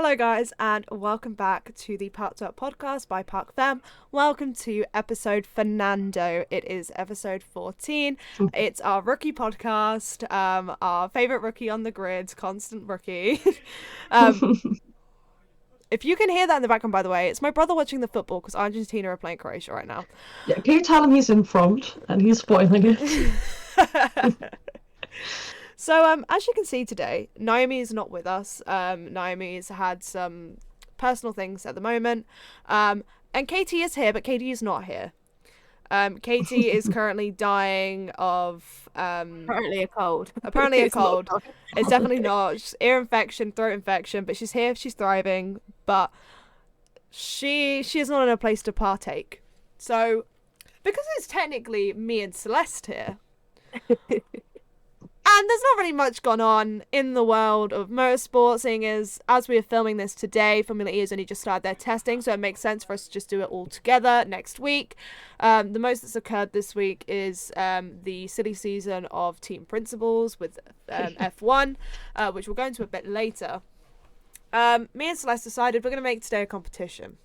Hello guys and welcome back to the Parc'd podcast by Parc'd. Welcome to episode Fernando. It is episode 14. It's our rookie podcast, our favourite rookie on the grid, constant rookie. If you can hear that in the background, by the way, it's my brother watching the football because Argentina are playing Croatia right now. Yeah, can you tell him he's in front and he's spoiling it? So, as you can see today, Naomi is not with us. Naomi's had some personal things at the moment. And Katie is here, but Katie is not here. Katie is currently dying of... apparently a cold. Apparently a cold. It's definitely not. It's ear infection, throat infection, but she's here, she's thriving, but she is not in a place to partake. So, because it's technically me and Celeste here... And there's not really much gone on in the world of motorsport, seeing as we are filming this today, Formula E has only just started their testing, so it makes sense for us to just do it all together next week. The most that's occurred this week is the silly season of team principals with F1, which we'll go into a bit later. Me and Celeste decided we're going to make today a competition.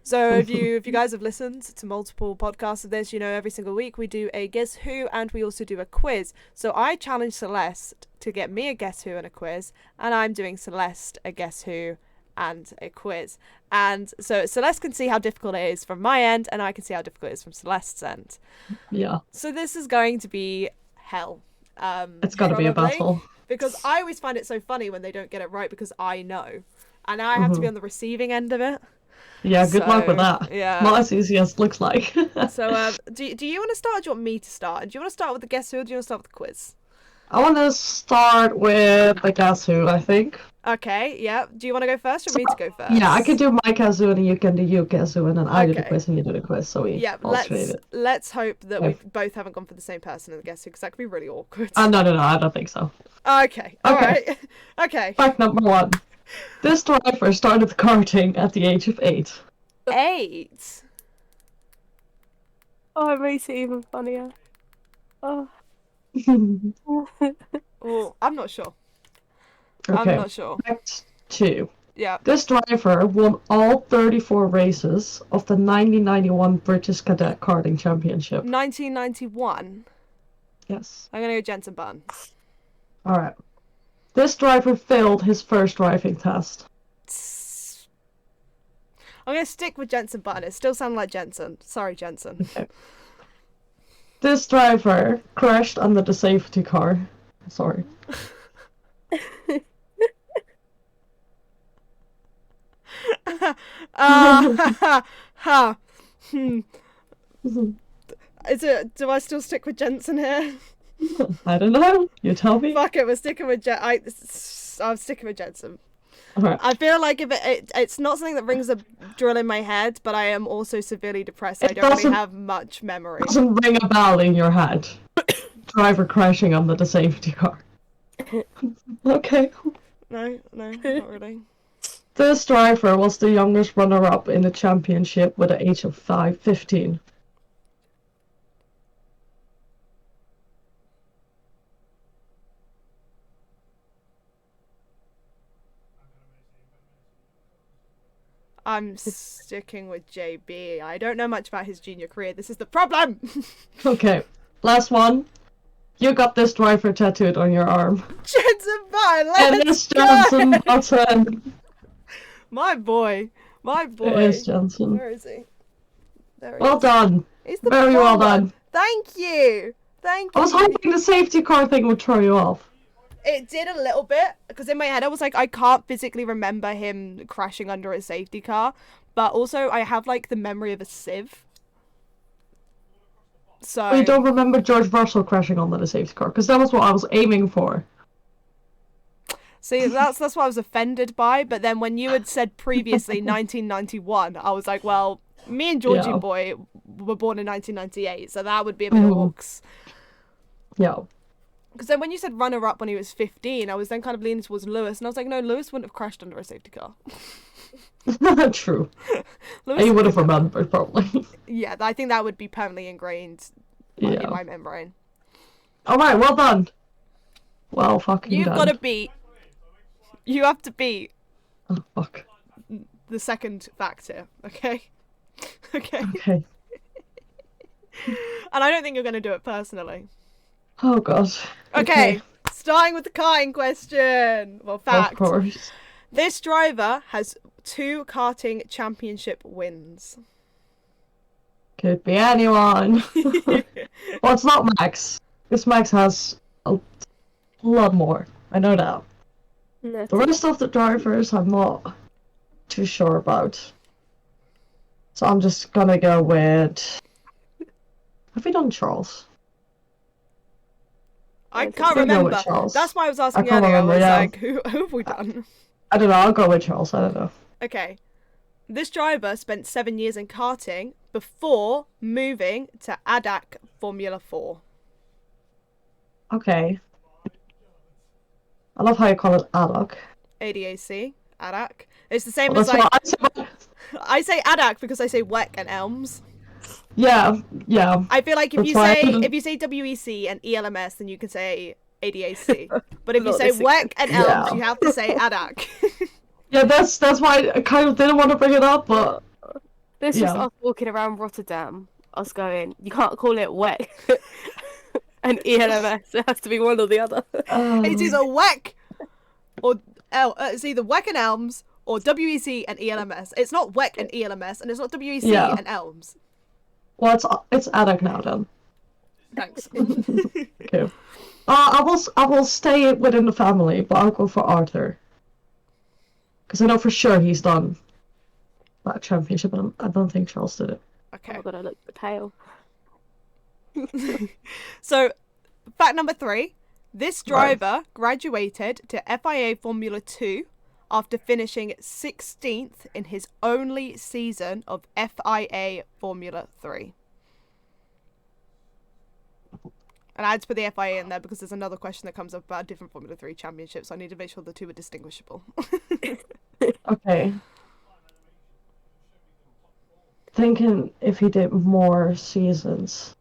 So if you guys have listened to multiple podcasts of this, you know every single week we do a Guess Who and we also do a quiz. So I challenged Celeste to get me a Guess Who and a quiz, and I'm doing Celeste a Guess Who and a quiz. And so Celeste can see how difficult it is from my end, and I can see how difficult it is from Celeste's end. Yeah. So this is going to be hell. It's got to be a battle. Because I always find it so funny when they don't get it right because I know. And now I have to be on the receiving end of it. Yeah, good luck with that. Yeah. Not as easy as it looks like. So, do you want to start or do you want me to start? Do you want to start with the Guess Who or do you want to start with the quiz? I want to start with the Guess Who, I think. Okay, yeah. Do you want to go first or me to go first? Yeah, I can do my Guess Who and you can do your Guess Who, and then I do the Okay. quiz and you do the quiz, so we alternate it. let's hope that we both haven't gone for the same person in the Guess Who, because that could be really awkward. No, I don't think so. Okay, alright. Okay. Fact number 1. This driver started karting at the age of 8. 8? Oh, it makes it even funnier. Oh. Oh, I'm not sure. Okay. I'm not sure. Fact 2. Yeah. This driver won all 34 races of the 1991 British Cadet Karting Championship. 1991. Yes. I'm going to go Jensen Button. Alright. This driver failed his first driving test. I'm going to stick with Jensen Button. It still sounds like Jensen. Sorry, Jensen. Okay. This driver crashed under the safety car. Sorry. Is it? Do I still stick with Jensen here? I don't know. You tell me. Fuck it, we're sticking with I'm sticking with Jensen. Right. I feel like if it's not something that rings a drill in my head, but I am also severely depressed. So I don't really have much memory. It doesn't ring a bell in your head. Driver crashing under the safety car. Okay. No, not really. This driver was the youngest runner-up in the championship with an age of 15. I'm sticking with JB. I don't know much about his junior career. This is the problem. Okay, last one. You got this driver tattooed on your arm. Jensen Button, And it's Jensen Button. My boy. It is Jensen. Where is he? There he Well is. done. He's the Very well done. Thank you. Thank you. I was hoping the safety car thing would throw you off. It did a little bit, because in my head I was like, I can't physically remember him crashing under a safety car, but also I have like the memory of a sieve. So Well, you don't remember George Russell crashing under the safety car, because that was what I was aiming for. See, that's what I was offended by, but then when you had said previously 1991, I was like, well, me and Georgie boy were born in 1998, so that would be a bit of orcs. Yeah. Because then when you said runner-up when he was 15, I was then kind of leaning towards Lewis, and I was like, no, Lewis wouldn't have crashed under a safety car. True. Lewis You would have remembered, probably. Yeah, I think that would be permanently ingrained in my membrane. Alright, well done. Well fucking You've done. got to beat You have to beat Oh, fuck. The second factor, okay? Okay. Okay. And I don't think you're going to do it personally. Oh, God. Okay. Starting with the karting question. Well, Of fact. course. This driver has 2 karting championship wins. Could be anyone. Well, it's not Max. Because Max has a lot more. I know that. No, The rest of the drivers I'm not too sure about. So I'm just gonna go with... Have we done Charles? I I'll can't go with remember. Charles. That's why I was I asking can't earlier. remember, I was yeah. like, who have we done? I don't know, I'll go with Charles, I don't know. Okay. This driver spent 7 years in karting before moving to ADAC Formula 4. Okay. I love how you call it Alok. ADAC, ADAC. It's the same Well, as that's like, what I said. I say ADAC because I say WEC and ELMS. Yeah. I feel like if That's you why I say didn't- WEC and ELMS, then you can say ADAC. But if you Not say this WEC and again. ELMS, Yeah. you have to say ADAC. Yeah, that's why I kind of didn't want to bring it up, but... This was Yeah. us walking around Rotterdam. Us going, you can't call it wet. And ELMS, it has to be one or the other. It's either WEC or it's either WEC and ELMS or WEC and ELMS. It's not WEC and ELMS, and it's not WEC Yeah. and ELMS. Well, it's Alok now then. Thanks. Okay. I will stay within the family, but I'll go for Arthur. Because I know for sure he's done that championship, and I don't think Charles did it. Oh Okay. my god, I looked at the tail. So, fact number 3. This driver graduated to FIA Formula 2 after finishing 16th in his only season of FIA Formula 3. And I had to put the FIA in there because there's another question that comes up about different Formula 3 championships. So I need to make sure the two are distinguishable. Okay. Thinking if he did more seasons.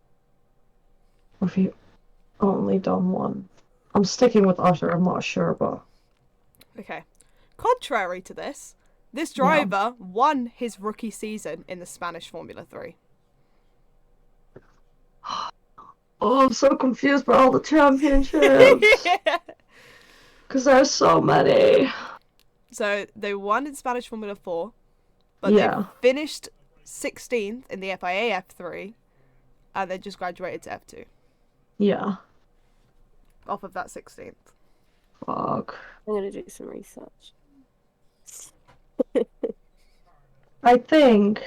Or if he only done one. I'm sticking with Arthur, I'm not sure, but... Okay. Contrary to this driver won his rookie season in the Spanish Formula 3. Oh, I'm so confused by all the championships. Because there's so many. So they won in Spanish Formula 4, but Yeah. they finished 16th in the FIA F3, and then just graduated to F2 Yeah. off of that 16th. Fuck. I'm gonna do some research. I think...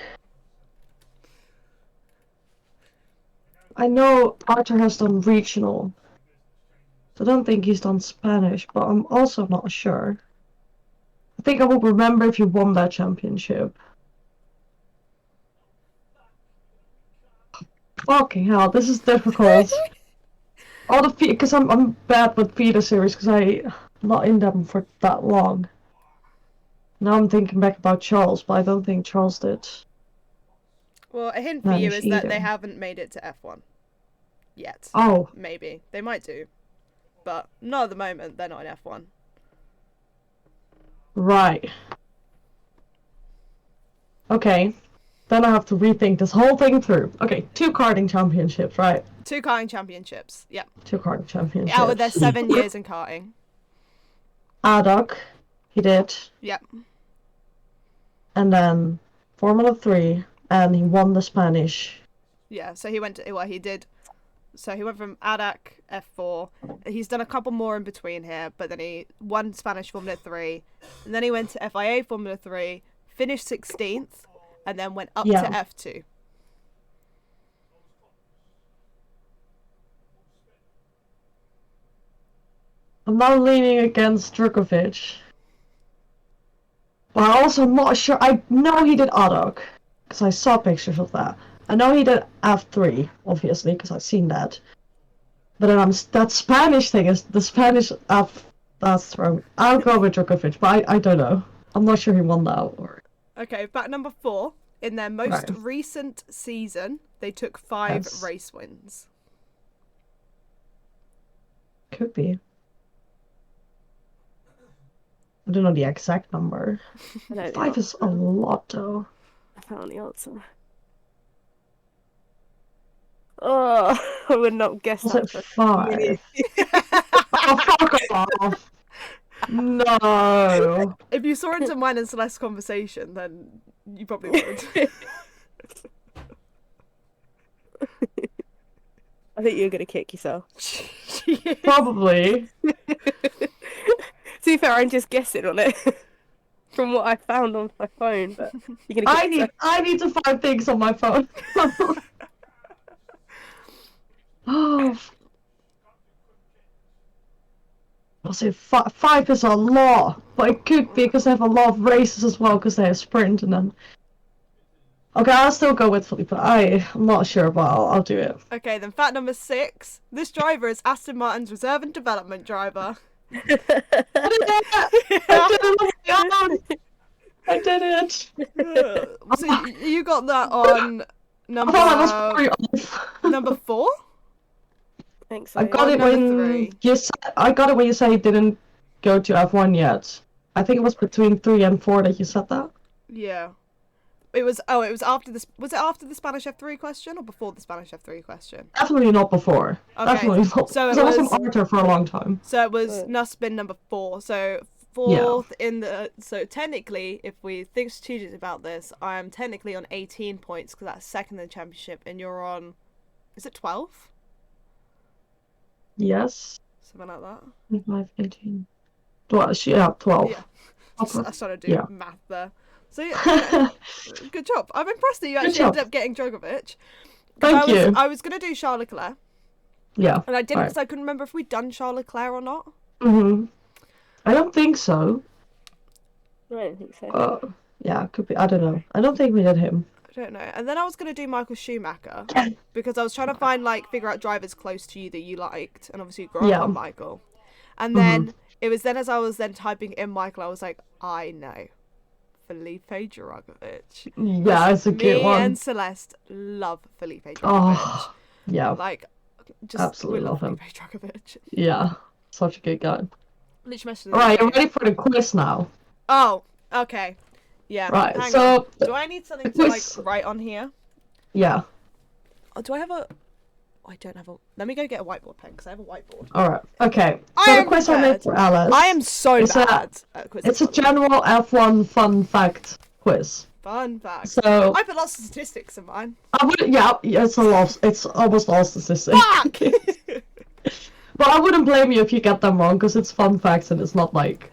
I know Arthur has done regional. So I don't think he's done Spanish, but I'm also not sure. I think I will remember if you won that championship. Fucking hell, this is difficult. All the because I'm bad with feeder series because I'm not in them for that long. Now I'm thinking back about Charles, but I don't think Charles did. Well, a hint for you Spanish is that they either. haven't made it to F1 yet. Oh, Maybe. They might do. But not at the moment, they're not in F1. right. Okay. Then I have to rethink this whole thing through. Okay, 2 karting championships, right? 2 karting championships. Yep. 2 karting championships. Out of their 7 years in karting. Adok, he did. Yep. And then Formula 3, and he won the Spanish. Yeah, so he went to, well, he did. So he went from ADAC F4. He's done a couple more in between here, but then he won Spanish Formula 3. And then he went to FIA Formula 3, finished 16th, and then went up Yeah. to F2. I'm now leaning against Djokovic. But I'm also not sure. I know he did Adok, because I saw pictures of that. I know he did F3, obviously, because I've seen that. But then that Spanish thing is the Spanish F. That's wrong. I'll go with Djokovic, but I don't know. I'm not sure he won that. Or... Okay, fact number 4. In their most Right. recent season, they took 5 Yes. race wins. Could be. I don't know the exact number. I know the 5 is a answer. lot, though. I found the answer. Oh, I would not guess Was that it for 5? Oh, fuck off! No! If you saw into mine and Celeste's conversation, then you probably would. I think you're gonna kick yourself. Probably. To be fair, I'm just guessing on it from what I found on my phone, but you're gonna kick yourself. I need to find things on my phone. Oh, I'll say 5 is a lot, but it could be because they have a lot of races as well, because they have sprint and then. Okay, I'll still go with Felipe. I'm not sure, but I'll do it. Okay, then fact number 6. This driver is Aston Martin's reserve and development driver. I did it! I did it! So you got that on I thought I was pretty off. number 4? Thanks. So. I got it number when 3. you said, I got it when you said you didn't go to F1 yet. I think it was between 3 and 4 that you said that. Yeah. It was after this. Was it after the Spanish F3 question or before the Spanish F3 question? Definitely not before. Okay, Definitely not. so it Because I was was- an Arthur for a long time. So it was Nussbin number 4. So 4th in the. So technically, if we think strategically about this, I am technically on 18 points because that's second in the championship, and you're on. Is it 12? Yes. Something like that. 5, 18. 12. Yeah, 12. Yeah. I started doing Yeah. math there. So yeah, good job. I'm impressed that you actually job. ended up getting Djokovic. Thank you. I was gonna do Charles Leclerc, Yeah. and I didn't Right. because I couldn't remember if we'd done Charles Leclerc or not. I don't think so. I don't think so. Yeah, could be. I don't know. I don't think we did him. I don't know. And then I was gonna do Michael Schumacher because I was trying to figure out drivers close to you that you liked, and obviously you grew up Yeah. on Michael. And then it was then as I was then typing in Michael, I was like, I know, Felipe Drugovich. Yeah, it's a good Me one. and Celeste love Felipe Drugovich. Oh, yeah. Like, just Absolutely we love love him. Felipe Drugovich. Yeah. Such a good guy. Literally messaged Alright, him. you ready for the quiz now? Oh, okay. Yeah. Right, hang so on. Do I need something to quiz- like write on here? Yeah. Oh, do I have a? Oh, I don't have a. Let me go get a whiteboard pen because I have a whiteboard. Alright. Okay. I So the am quiz I made prepared. for Alice. I am so It's a- bad at quizzes. It's a general F1 fun fact quiz. Fun fact. So I put lots of statistics in mine. I would, yeah, it's a lot. It's almost all statistics. Fuck! But I wouldn't blame you if you get them wrong, because it's fun facts and it's not like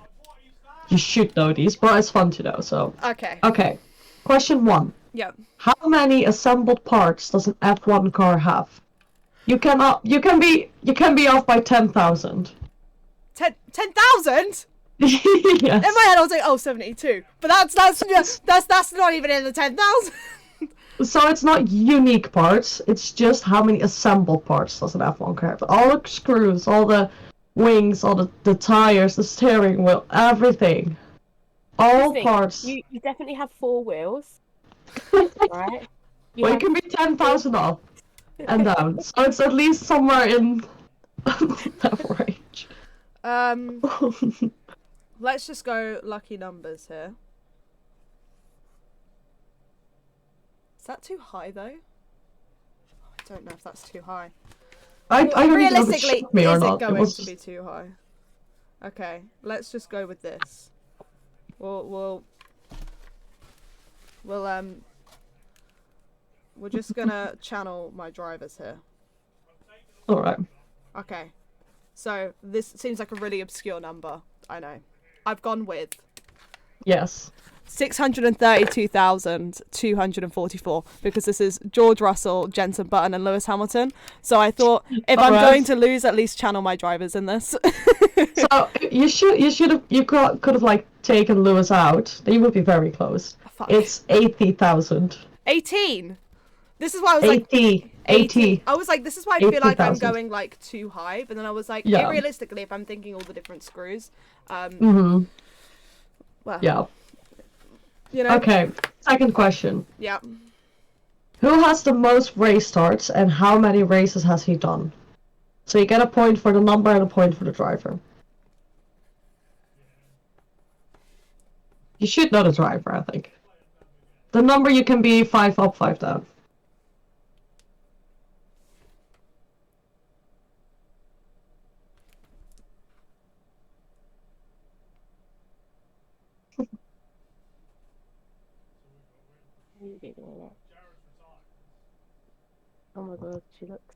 you should know these, but it's fun to know. So Okay. okay, question 1: Yeah. how many assembled parts does an F1 car have? You can be off by 10,000. 10,000? Yes. In my head, I was like, oh, 72. But that's not even in the 10,000. So it's not unique parts, it's just how many assembled parts does an F1 car have. All the screws, all the wings, all the tires, the steering wheel, everything. All Think, parts. You definitely have 4 wheels, right? Well, you can be 10,000 up and down, so it's at least somewhere in that range. Let's just go lucky numbers here. Is that too high though? I don't know if that's too high. I don't know if it Realistically, shocked me or is it not. going It was to be too high? Okay, let's just go with this. We're just gonna channel my drivers here. alright. Okay, so this seems like a really obscure number. I know. I've gone with Yes. 632,244 because this is George Russell, Jenson Button, and Lewis Hamilton. So I thought if I'm Alright. going to lose, at least channel my drivers in this. So you could have like taken Lewis out. Then you would be very close. Fuck. It's 80,000. 18. This is why I was like 80. I was like, this is why I feel like I'm 80,000. going like too high. But then I was like, Yeah. realistically, if I'm thinking all the different screws, Mm-hmm. well, Yeah. you know, Okay. Second question. yeah. Who has the most race starts and how many races has he done? So you get a point for the number and a point for the driver. You should know the driver, I think. The number you can be 5 up, 5 down. Oh my god, she looks.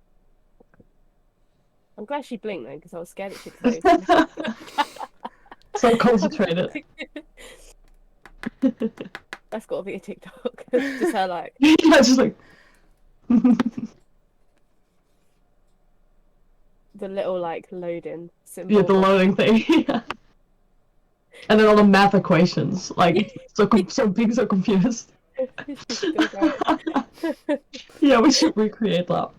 I'm glad she blinked then, because I was scared that she'd close. So concentrated. That's got to be a TikTok. Just her like. Yeah, just like. The little like loading symbol. Yeah, the loading thing. Yeah. And then all the math equations, like so being so confused. Yeah, we should recreate that.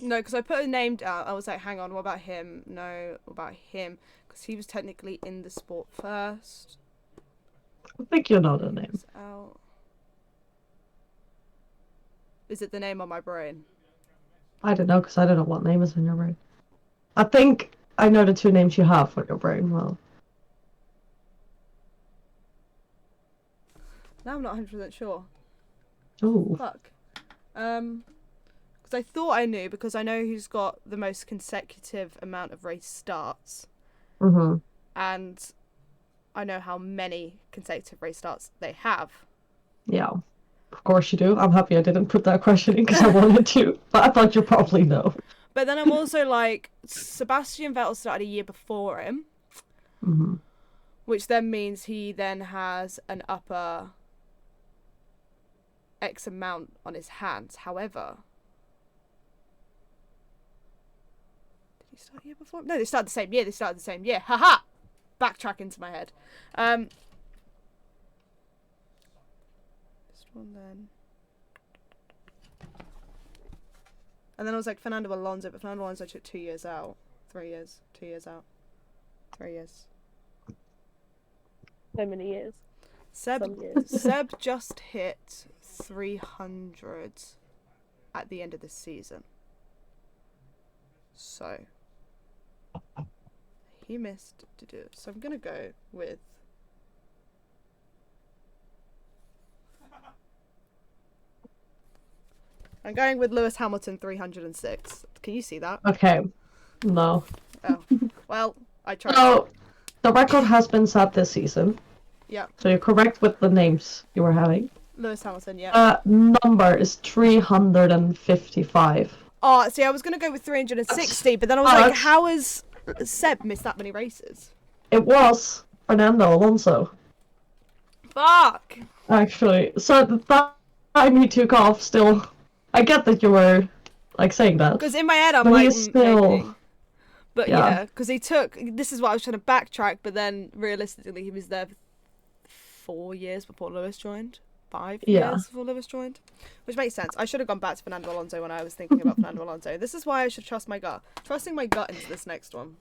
No, because I put a name down. I was like, hang on, what about him? No, what about him? Because he was technically in the sport first. I think you know the name. Out. Is it the name on my brain? I don't know, because I don't know what name is in your brain. I think I know the 2 names you have for your brain. Well, now I'm not 100% sure. ooh. Fuck. Because I thought I knew, because I know who's got the most consecutive amount of race starts. Mm-hmm. And I know how many consecutive race starts they have. Yeah, of course you do. I'm happy I didn't put that question in because I wanted to, but I thought you probably know. But then I'm also like, Sebastian Vettel started a year before him, Mm-hmm. which then means he then has an upper X amount on his hands. However, did he start a year before? No, they started the same year. They started the same year. Haha! Backtrack into my head. This one then. And then I was like Fernando Alonso, but Fernando Alonso took 2 years out. 3 years. 2 years out. 3 years. So many years. Seb just hit 300 at the end of this season. So he missed to do it. So I'm gonna go with Lewis Hamilton 306. Can you see that? Okay. No. Oh. Well, I tried. So, the record has been set this season. Yeah. So you're correct with the names you were having. Lewis Hamilton, yeah. Number is 355. Oh, see, I was going to go with 360, but then I was like, how has Seb missed that many races? It was Fernando Alonso. Fuck! Actually. So the time he took off still... I get that you were, like, saying that. Because in my head, I'm but like, he's still... maybe. But yeah, because he took... This is what I was trying to backtrack, but then realistically, he was there 4 years before Lewis joined. 5 years before Lewis joined. Which makes sense. I should have gone back to Fernando Alonso when I was thinking about Fernando Alonso. This is why I should trust my gut. Trusting my gut into this next one.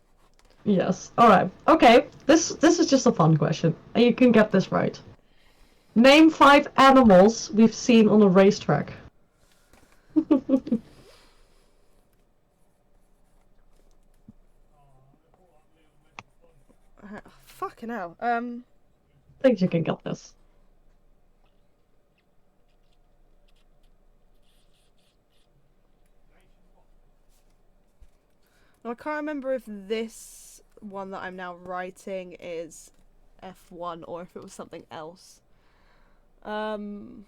Yes. Alright. Okay. This is just a fun question. And you can get this right. Name 5 animals we've seen on a racetrack. Fucking hell. I think you can get this. Now, I can't remember if this one that I'm now writing is F1 or if it was something else. I'm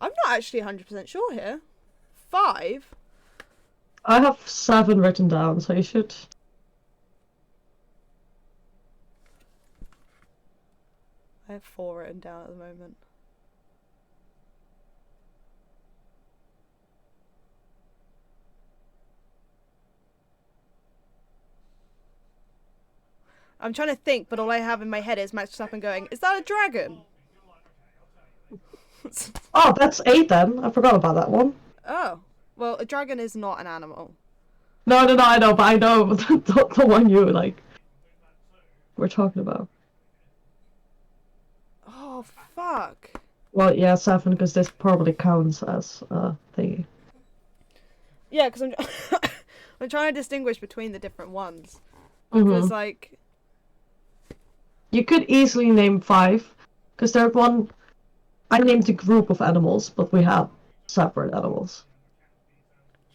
not actually 100% sure here. 5? I have 7 written down, so you should... I have 4 written down at the moment. I'm trying to think, but all I have in my head is Max Verstappen going, is that a dragon? Oh, that's 8 then. I forgot about that one. Oh. Well, a dragon is not an animal. No, I know, but I know the one you, like, were talking about. Oh, fuck. Well, yeah, 7, because this probably counts as a thingy. Yeah, because I'm trying to distinguish between the different ones. Because, like... You could easily name 5, because there's one. I named a group of animals, but we have separate animals.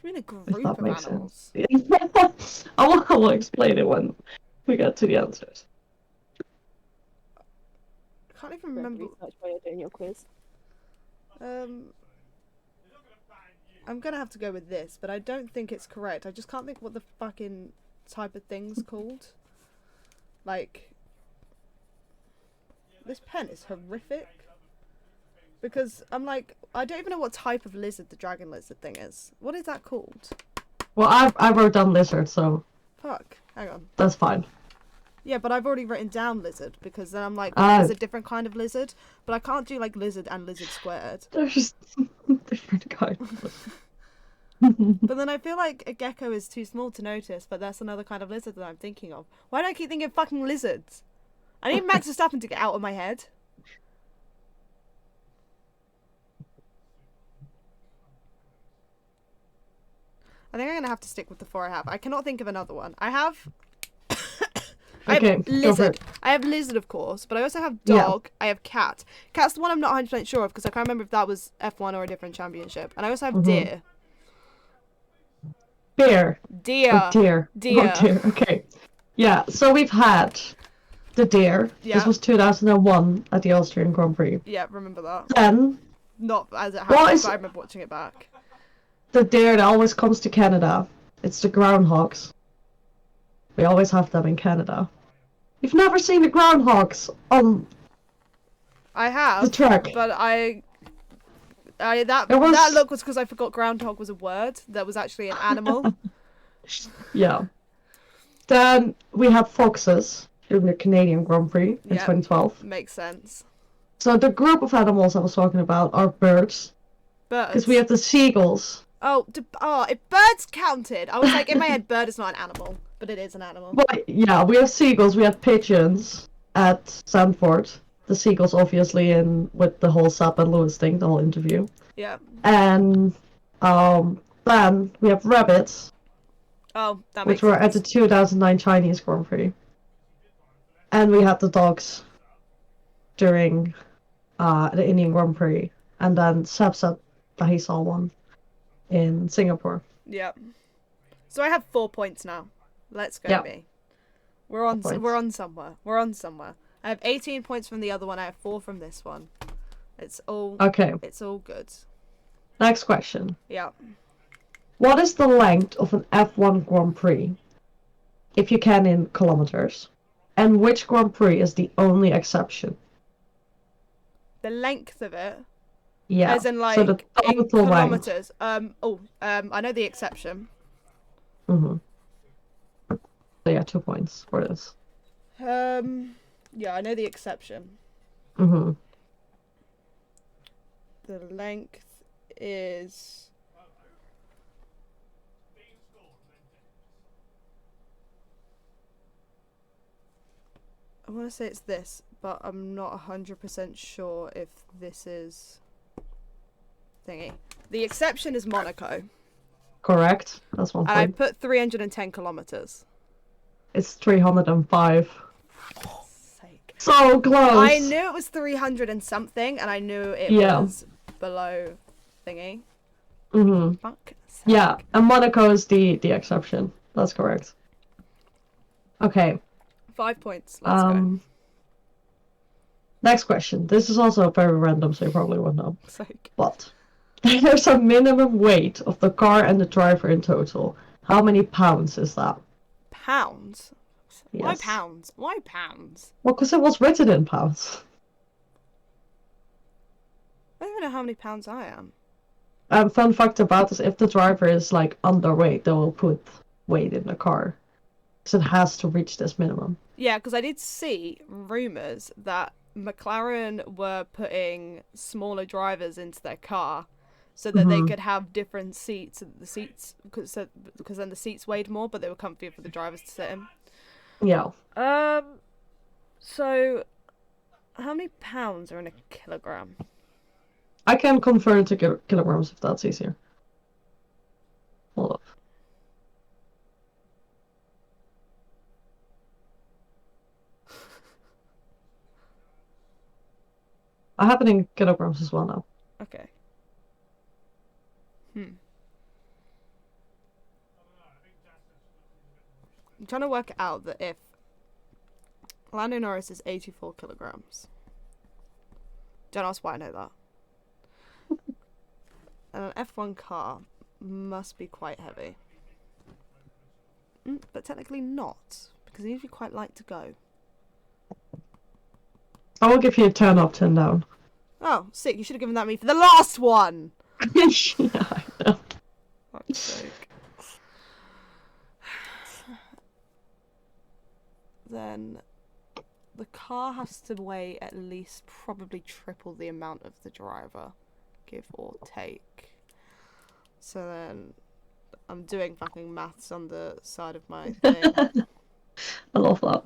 You mean a If group that of makes animals? sense. I will explain it when we get to the answers. I can't even remember. Research while you're doing your quiz. I'm gonna have to go with this, but I don't think it's correct. I just can't think what the fucking type of thing's called. Like, this pen is horrific. Because I'm like, I don't even know what type of lizard the dragon lizard thing is. What is that called? Well, I wrote down lizard, so Fuck. Hang on. that's fine. Yeah, but I've already written down lizard because then I'm like, there's a different kind of lizard, but I can't do like lizard and lizard squared. They're just different kinds. But then I feel like a gecko is too small to notice, but that's another kind of lizard that I'm thinking of. Why do I keep thinking fucking lizards? I need Max Verstappen to get out of my head. I think I'm gonna have to stick with the 4 I have. I cannot think of another one. I have lizard. I have lizard, of course, but I also have dog. Yeah. I have cat. Cat's the one I'm not 100% sure of because I can't remember if that was F1 or a different championship. And I also have deer. Bear. Deer. Oh, deer. Deer. Oh, deer. Okay. Yeah, so we've had the deer. Yeah. This was 2001 at the Austrian Grand Prix. Yeah, remember that. Then... Not as it happened, but I remember watching it back. The deer that always comes to Canada. It's the groundhogs. We always have them in Canada. You've never seen the groundhogs on I have the track, but that look was because I forgot groundhog was a word that was actually an animal. Yeah. Then we have foxes during the Canadian Grand Prix in 2012. Makes sense. So the group of animals I was talking about are birds. Birds. Because we have the seagulls. If birds counted, I was like, in my head, bird is not an animal, but it is an animal. Well, yeah, we have seagulls, we have pigeons at Sanford. The seagulls, obviously, in with the whole Sap and Lewis thing, the whole interview. Yeah. And then we have rabbits. Oh, that which makes sense. were at the 2009 Chinese Grand Prix. And we had the dogs during the Indian Grand Prix. And then Sap said that he saw one in Singapore. Yeah. So I have 4 points now. Let's go, me. We're on somewhere. We're on somewhere. I have 18 points from the other one. I have 4 from this one. It's all okay. It's all good. Next question. Yeah. What is the length of an F1 Grand Prix, if you can in kilometers? And which Grand Prix is the only exception? The length of it? Yeah. As in, like, so the in kilometers. I know the exception. Mm-hmm. So yeah, 2 points for this. Yeah, I know the exception. Mm-hmm. The length is... I want to say it's this, but I'm not 100% sure if this is... thingy. The exception is Monaco. Correct. That's 1 point. And I put 310 kilometers. It's 305. Oh, sake. So close. I knew it was 300 and something, and I knew it was below thingy. Mm-hmm. Fuck sake. Yeah, and Monaco is the exception. That's correct. Okay. 5 points. Let's go. Next question. This is also very random, so you probably won't know. Sake. But there's a minimum weight of the car and the driver in total. How many pounds is that? Pounds? Yes. Why pounds? Why pounds? Well, because it was written in pounds. I don't even know how many pounds I am. Fun fact about this, if the driver is like underweight, they will put weight in the car. Because it has to reach this minimum. Yeah, because I did see rumours that McLaren were putting smaller drivers into their car so that they could have different seats. Because then the seats weighed more, but they were comfier for the drivers to sit in. Yeah. So, how many pounds are in a kilogram? I can convert it to kilograms if that's easier. Hold up. I have it in kilograms as well now. Okay. I'm trying to work out that if Lando Norris is 84 kilograms. Don't ask why I know that. And an F1 car must be quite heavy. But technically not, because they usually quite light to go. I will give you a 10 up, 10 down. Oh, sick. You should have given that me for the last one! Yeah, I know. Fuck's sake. Then the car has to weigh at least probably triple the amount of the driver, give or take. So then I'm doing fucking maths on the side of my thing. I love that.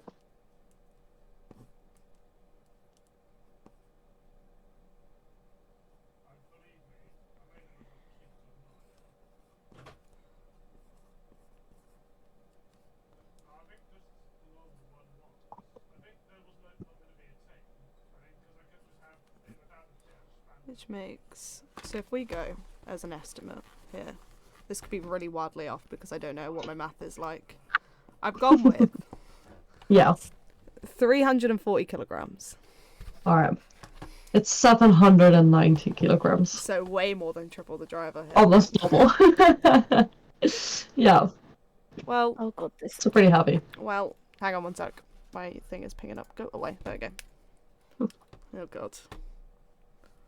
Which makes... So if we go as an estimate here, this could be really wildly off because I don't know what my math is like. I've gone with Yeah. 340 kilograms. Alright. It's 790 kilograms. So way more than triple the driver here. Almost double. Yeah. Well, Oh god, this. It's pretty heavy. well, hang on one sec. My thing is pinging up. Go away. There we go. Oh god.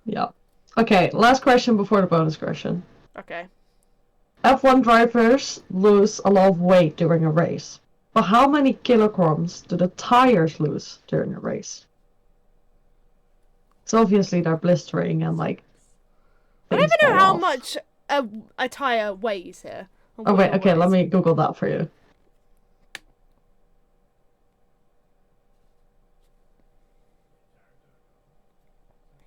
Yeah. Okay, last question before the bonus question. Okay. F1 drivers lose a lot of weight during a race. But how many kilograms do the tires lose during a race? So obviously they're blistering and like. I don't things even know fall how off. much a tire weighs here. or Oh what wait, it okay, let weighs. me Google that for you.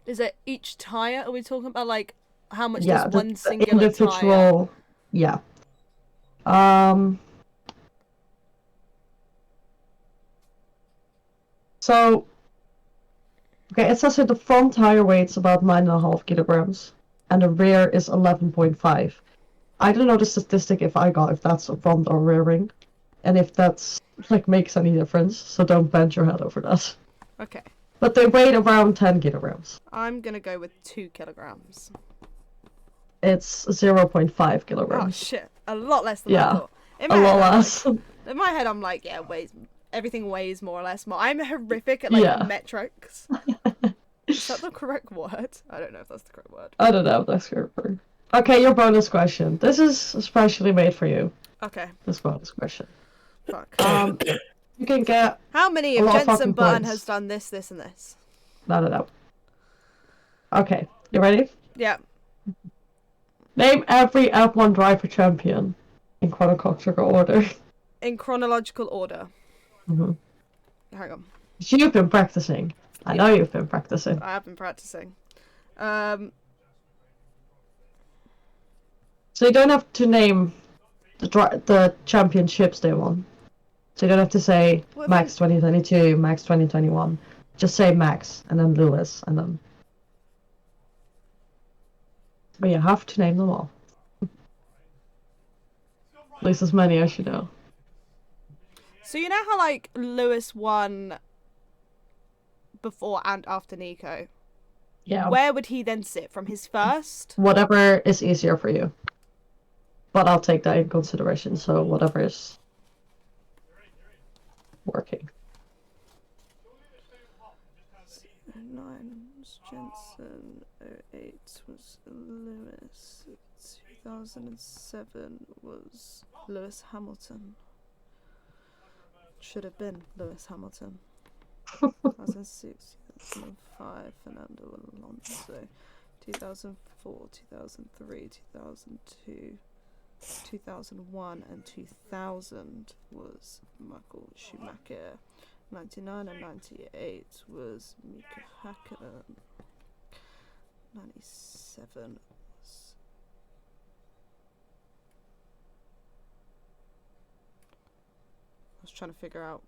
Is it each tire? Are we talking about like how much Yeah, does the one singular tire? individual. Yeah. So, okay, it says here the front tire weighs about 9.5 kilograms, and the rear is 11.5. I don't know the statistic if that's a front or rear ring, and if that's like makes any difference. So don't bend your head over that. Okay. But they weighed around 10 kilograms. I'm gonna go with 2 kilograms. It's 0.5 Oh kilograms. shit! A lot less than I Yeah, thought. In a my lot head, I'm less. like, in my head, I'm like, yeah, everything weighs more or less more. I'm horrific at like Yeah. metrics. Is that the correct word? I don't know if that's the correct word. I don't know if that's correct. Okay, your bonus question. This is especially made for you. Okay. This bonus question. Fuck. You can get How many a of lot of Jensen fucking Button points. has done this, this, and this? No. Okay, you ready? Yeah. Name every F1 driver champion in chronological order. In chronological order. Mm-hmm. Hang on. You've been practicing. I know you've been practicing. I have been practicing. So you don't have to name the championships they won. So you don't have to say What Max 2022, Max 2021. Just say Max, and then Lewis, and then... But you have to name them all. At least as many as you know. So you know how like Lewis won before and after Nico? Yeah. Where would he then sit? From his first? Whatever is easier for you. But I'll take that in consideration, so whatever is working. 9 was Jensen, 08 was Lewis, 2007 was Lewis Hamilton. Should have been Lewis Hamilton. 2006, 2005, Fernando Alonso. 2004, 2003, 2002, 2001 and 2000 was Michael Schumacher. 99 and 98 was Mika Hakkinen. 97 was... I was trying to figure out...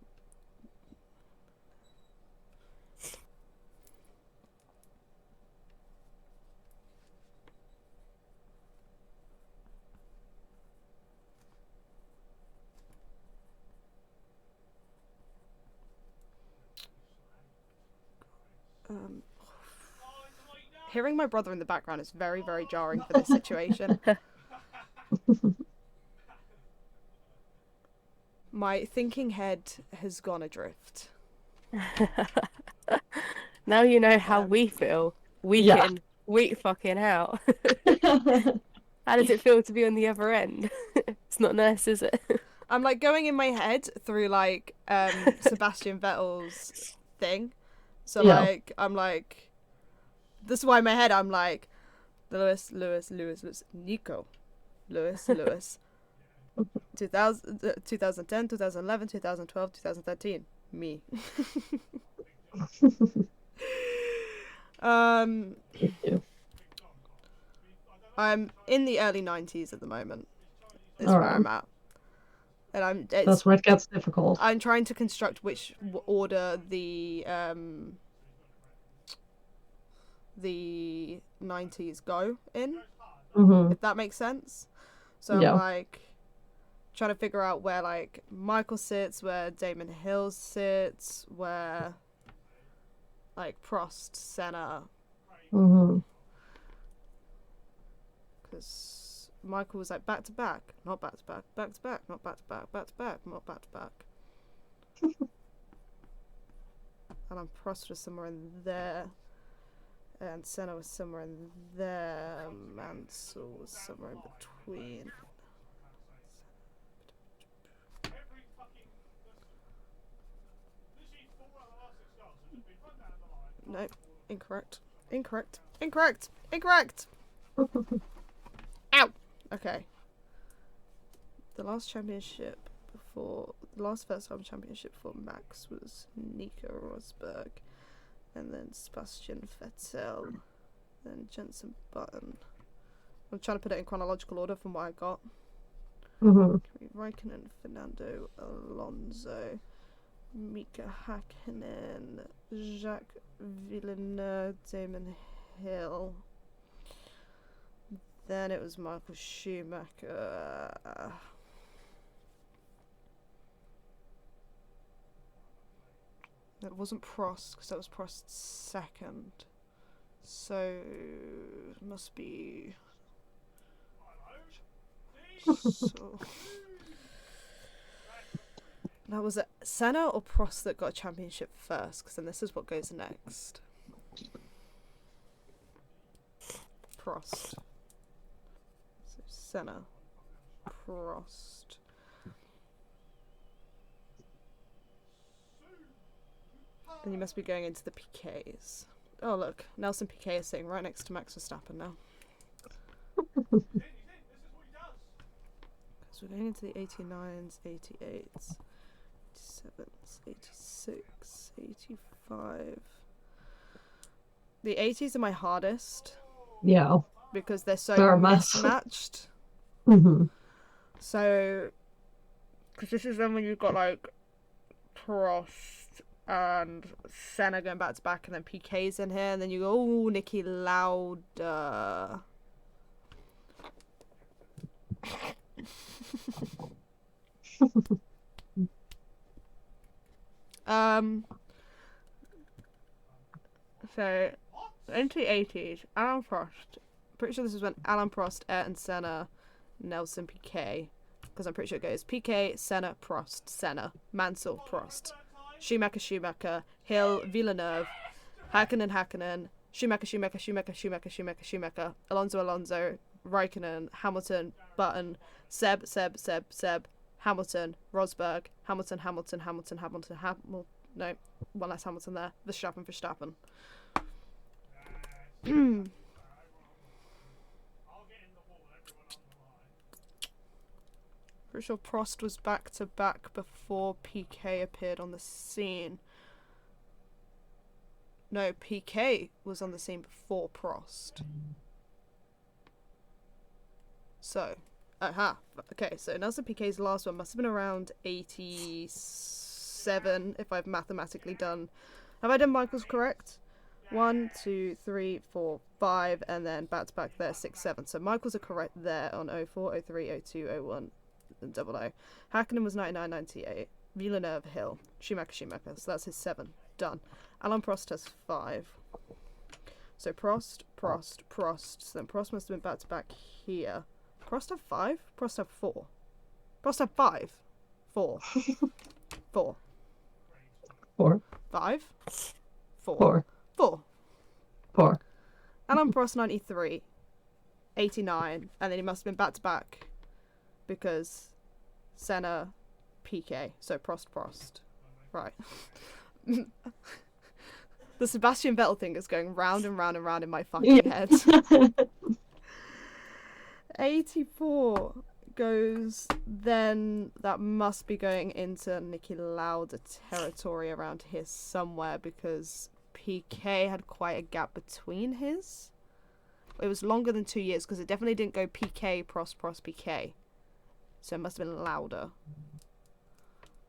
Hearing my brother in the background is very, very jarring for this situation. My thinking head has gone adrift. Now you know how we feel. Week in, week fucking out. How does it feel to be on the other end? It's not nice, is it? I'm like going in my head through like Sebastian Vettel's thing. So like I'm like, this is why in my head I'm like Lewis, Nico, Lewis, 2010, 2011, 2012, 2013, me. I'm in the early 90s at the moment. Is where I'm at. And that's where it gets difficult. I'm trying to construct which order the 90s go in, if that makes sense. So I'm like trying to figure out where like Michael sits, where Damon Hill sits, where like Prost, Senna. Because Michael was like back to back, not back to back, back to back, not back to back, back to back, not back to back. And I'm Prost was somewhere in there. And Senna was somewhere in there. Mansell was somewhere in between. No, incorrect. Ow! Okay. The last first time championship for Max was Nico Rosberg. And then Sebastian Vettel, then Jenson Button. I'm trying to put it in chronological order from what I got. Raikkonen, Fernando Alonso, Mika Hakkinen, Jacques Villeneuve, Damon Hill. Then it was Michael Schumacher. That wasn't Prost, because that was Prost's second. So, it must be... So... Now, was it Senna or Prost that got a championship first? Because then this is what goes next. Prost. So, Senna. Prost. Then you must be going into the PKs. Oh look, Nelson Piquet is sitting right next to Max Verstappen now. So we're going into the 89s, 88s, 87s, 86, 85. The 80s are my hardest. Yeah. Because they're so mismatched. So, because this is when you've got like Prost and Senna going back to back, and then PK's in here, and then you go, oh, Niki Lauda. So into the 80s, Alan Prost. Pretty sure this is when Alan Prost, Ayrton Senna, Nelson Piquet. Because I'm pretty sure it goes PK, Senna, Prost, Senna, Mansell, Prost. Schumacher, Hill, Villeneuve, Hakkinen, Schumacher, Alonso, Raikkonen, Hamilton, Button, Seb, Hamilton, Rosberg, Hamilton, no, one less Hamilton there, Verstappen. Pretty sure Prost was back to back before PK appeared on the scene. No, PK was on the scene before Prost. So, okay, so Nelson Piquet's last one must have been around 87, if I've mathematically done. Have I done Michael's correct? 1, 2, 3, 4, 5, and then back to back there, 6, 7. So Michael's are correct there on 04, 03, 02, 01. And 00. Hakkinen was 99, 98. Villeneuve, Hill, Schumacher. So that's his 7. Done. Alan Prost has 5. So Prost. So then Prost must have been back to back here. Prost have 5? Prost have 4. Prost have 5. 4. 4. 4. 5. 4. 4. 4. 4. Alan Prost 93. 89. And then he must have been back to back because Senna, PK. So Prost. Right. The Sebastian Vettel thing is going round and round and round in my fucking head. 84 goes, then that must be going into Nicky Lauda territory around here somewhere because PK had quite a gap between his. It was longer than 2 years because it definitely didn't go PK, Prost, PK. So it must have been Lauda.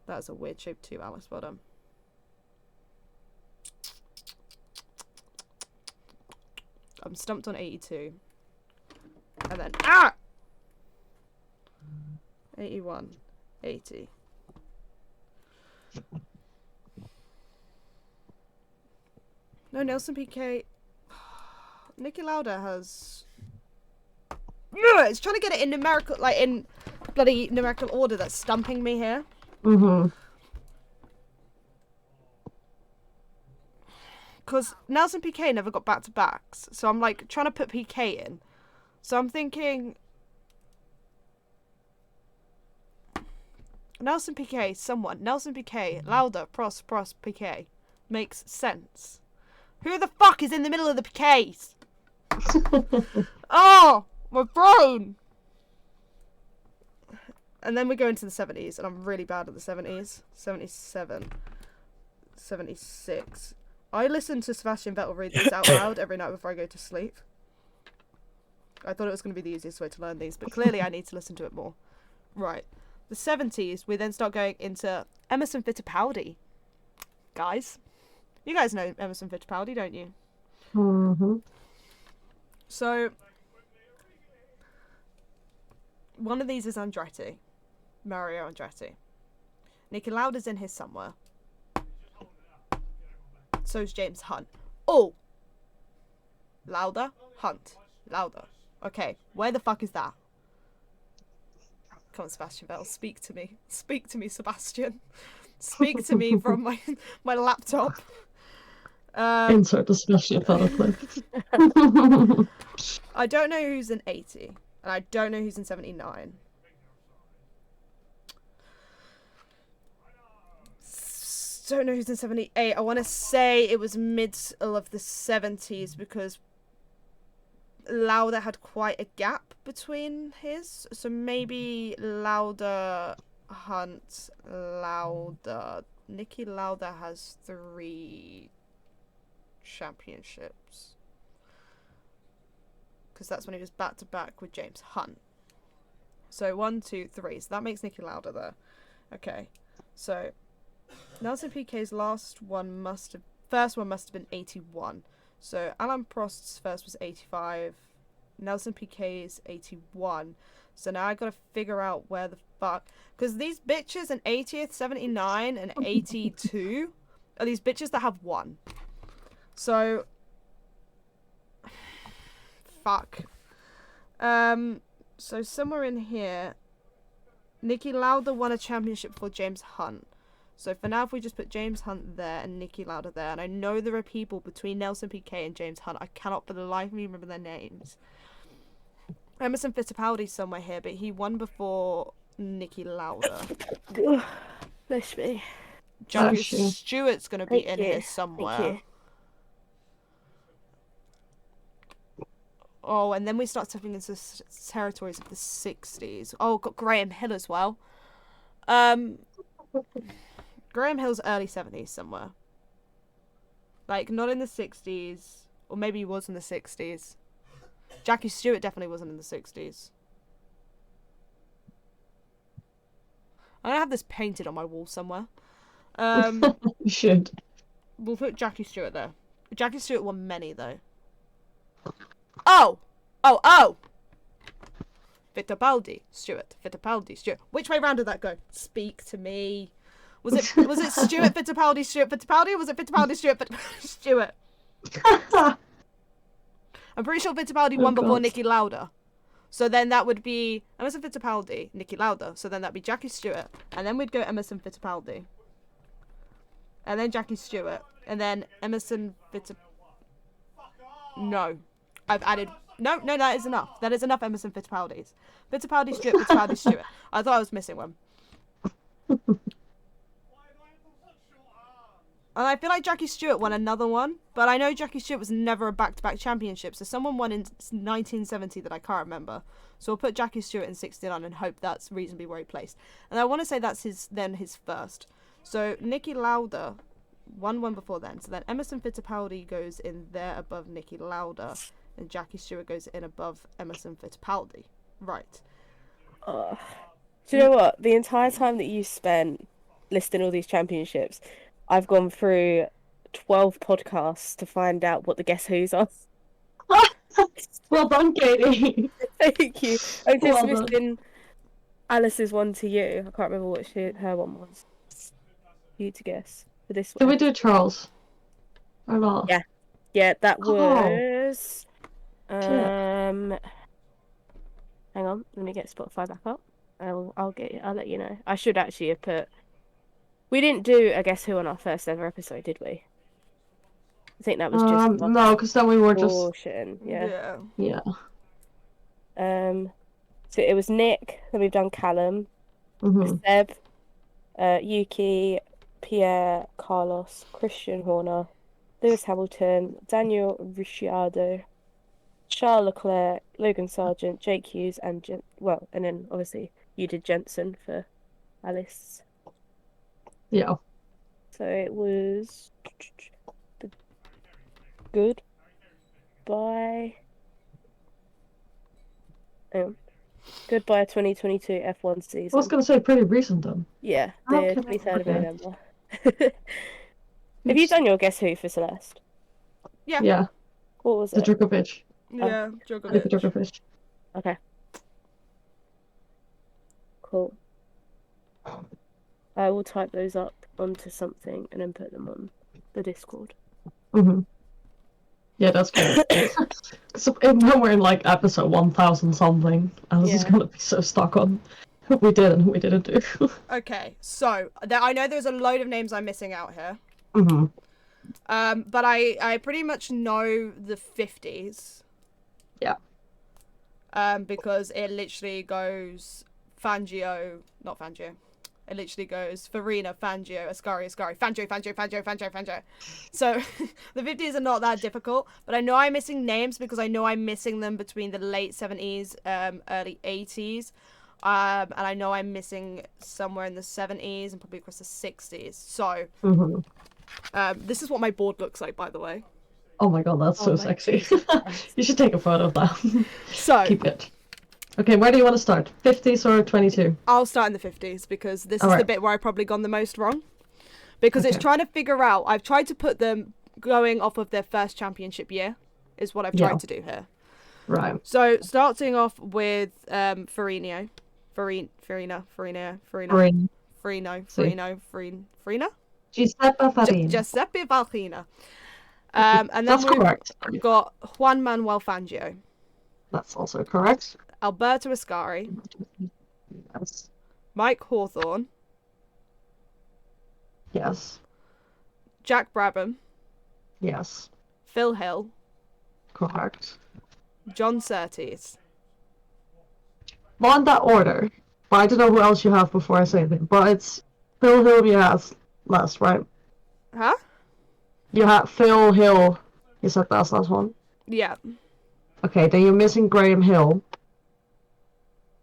That's a weird shape too, Alex Bottom. I'm stumped on 82. And then 81. 80. No, Nelson PK. Nicky Lauda has... It's trying to get it in numerical, like in bloody numerical order. That's stumping me here. Because Nelson PK never got back-to-backs. So I'm like trying to put PK in. So I'm thinking... Nelson PK, someone. Nelson PK, Lauda, Prost, PK. Makes sense. Who the fuck is in the middle of the PKs? Oh, my brain! And then we go into the 70s, and I'm really bad at the 70s. 77. 76. I listen to Sebastian Vettel read these out loud every night before I go to sleep. I thought it was going to be the easiest way to learn these, but clearly I need to listen to it more. Right. The 70s, we then start going into Emerson Fittipaldi. Guys. You guys know Emerson Fittipaldi, don't you? So, one of these is Andretti. Mario Andretti. Nicky Lauda's in here somewhere. So's James Hunt. Oh! Lauda, Hunt. Lauda. Okay, where the fuck is that? Come on, Sebastian Vettel, speak to me. Speak to me, Sebastian. Speak to me from my laptop. Insert the Sebastian Vettel clip. I don't know who's in 80, and I don't know who's in 79. Don't know who's in 78. I want to say it was middle of the 70s because Lauda had quite a gap between his. So maybe Lauda, Hunt, Lauda. Nicky Lauda has 3 championships. Because that's when he was back to back with James Hunt. So 1, 2, 3. So that makes Nicky Lauda there. Okay. So Nelson PK's first one must have been 81. So Alain Prost's first was 85. Nelson PK's 81. So now I gotta figure out where the fuck, because these bitches in 80th, 79, and 82 are these bitches that have 1. So fuck. So somewhere in here, Nicky Lauda won a championship for James Hunt. So for now, if we just put James Hunt there and Nicky Lauda there, and I know there are people between Nelson PK and James Hunt, I cannot for the life of me remember their names. Emerson Fittipaldi's somewhere here, but he won before Nicky Lauda. Bless me. Jackie Stewart's going to be in here somewhere. Thank you. Oh, and then we start stepping into territories of the 60s. Oh, got Graham Hill as well. Graham Hill's early 70s somewhere. Like, not in the 60s. Or maybe he was in the 60s. Jackie Stewart definitely wasn't in the 60s. I'm gonna have this painted on my wall somewhere. You should. We'll put Jackie Stewart there. Jackie Stewart won many, though. Oh! Fittipaldi, Stewart. Which way round did that go? Speak to me. Was it Stuart Fittipaldi, or was it Fittipaldi, Stuart Stuart? I'm pretty sure Fittipaldi won before God. Niki Lauda. So then that would be Emerson Fittipaldi, Niki Lauda. So then that'd be Jackie Stewart. And then we'd go Emerson Fittipaldi. And then Jackie Stewart. And then Emerson Fittipaldi. No. I've added... No, that is enough. That is enough Emerson Fittipaldis. Fittipaldi, Stewart. I thought I was missing one. And I feel like Jackie Stewart won another one, but I know Jackie Stewart was never a back-to-back championship, so someone won in 1970 that I can't remember. So we'll put Jackie Stewart in 69 and hope that's reasonably where he placed. And I want to say that's his first. So Niki Lauda won one before then. So then Emerson Fittipaldi goes in there above Niki Lauda, and Jackie Stewart goes in above Emerson Fittipaldi. Right. Do you know what? The entire time that you spent listing all these championships, I've gone through 12 podcasts to find out what the Guess Who's are. Well done, Katie. Thank you. I'm just Well done. missing Alice's one to you. I can't remember what her one was. For you to guess for this Did one. we do Charles? Or not? Yeah. Yeah, that Oh. was. Hang on, let me get Spotify back up. I'll let you know. I should actually have put. We didn't do a Guess Who on our first ever episode, did we? I think that was just no, because then we were just portion. Yeah. yeah. So it was Nick. Then we've done Callum, Seb, Yuki, Pierre, Carlos, Christian Horner, Lewis Hamilton, Daniel Ricciardo, Charles Leclerc, Logan Sargent, Jake Hughes, and and then obviously you did Jensen for Alice. Yeah. So it was the Goodbye 2022 F1 season. I was gonna say pretty recent then. Yeah, the Okay, 23rd of okay. November. Have you done your Guess Who for Celeste? Yeah. Yeah. What was The it? Djokovic. Yeah, Nikola Djokovic. Djokovic. Okay. Cool. I will type those up onto something and then put them on the Discord. Yeah, that's good. So when we're in like episode 1000 something, Alice is Yeah. gonna be so stuck on who we did and who we didn't do. Okay, so I know there's a load of names I'm missing out here. But I pretty much know the 50s. Yeah. Because it literally goes Fangio. It literally goes Farina, Fangio, Ascari, Fangio. So the 50s are not that difficult, but I know I'm missing names because I know I'm missing them between the late 70s, early 80s. And I know I'm missing somewhere in the 70s and probably across the 60s. So this is what my board looks like, by the way. Oh my god, that's so sexy. You should take a photo of that. So Keep it. Okay, where do you want to start? 50s or 22? I'll start in the 50s because this is the Alright. bit where I've probably gone the most wrong. Because it's Okay. trying to figure out, I've tried to put them going off of their first championship year, is what I've tried Yeah. to do here. Right. So starting off with Farina. Farina. Giuseppe Farina. Giuseppe Farina. And then That's we've correct. got Juan Manuel Fangio, That's also correct. Alberto Ascari, Yes. Mike Hawthorne, Yes. Jack Brabham, Yes. Phil Hill, Correct. John Surtees. Not in that order. But I don't know who else you have before I say anything. But it's Phil Hill you have last, right? Huh? You have Phil Hill. You said that's last one. Yeah. Okay, then you're missing Graham Hill.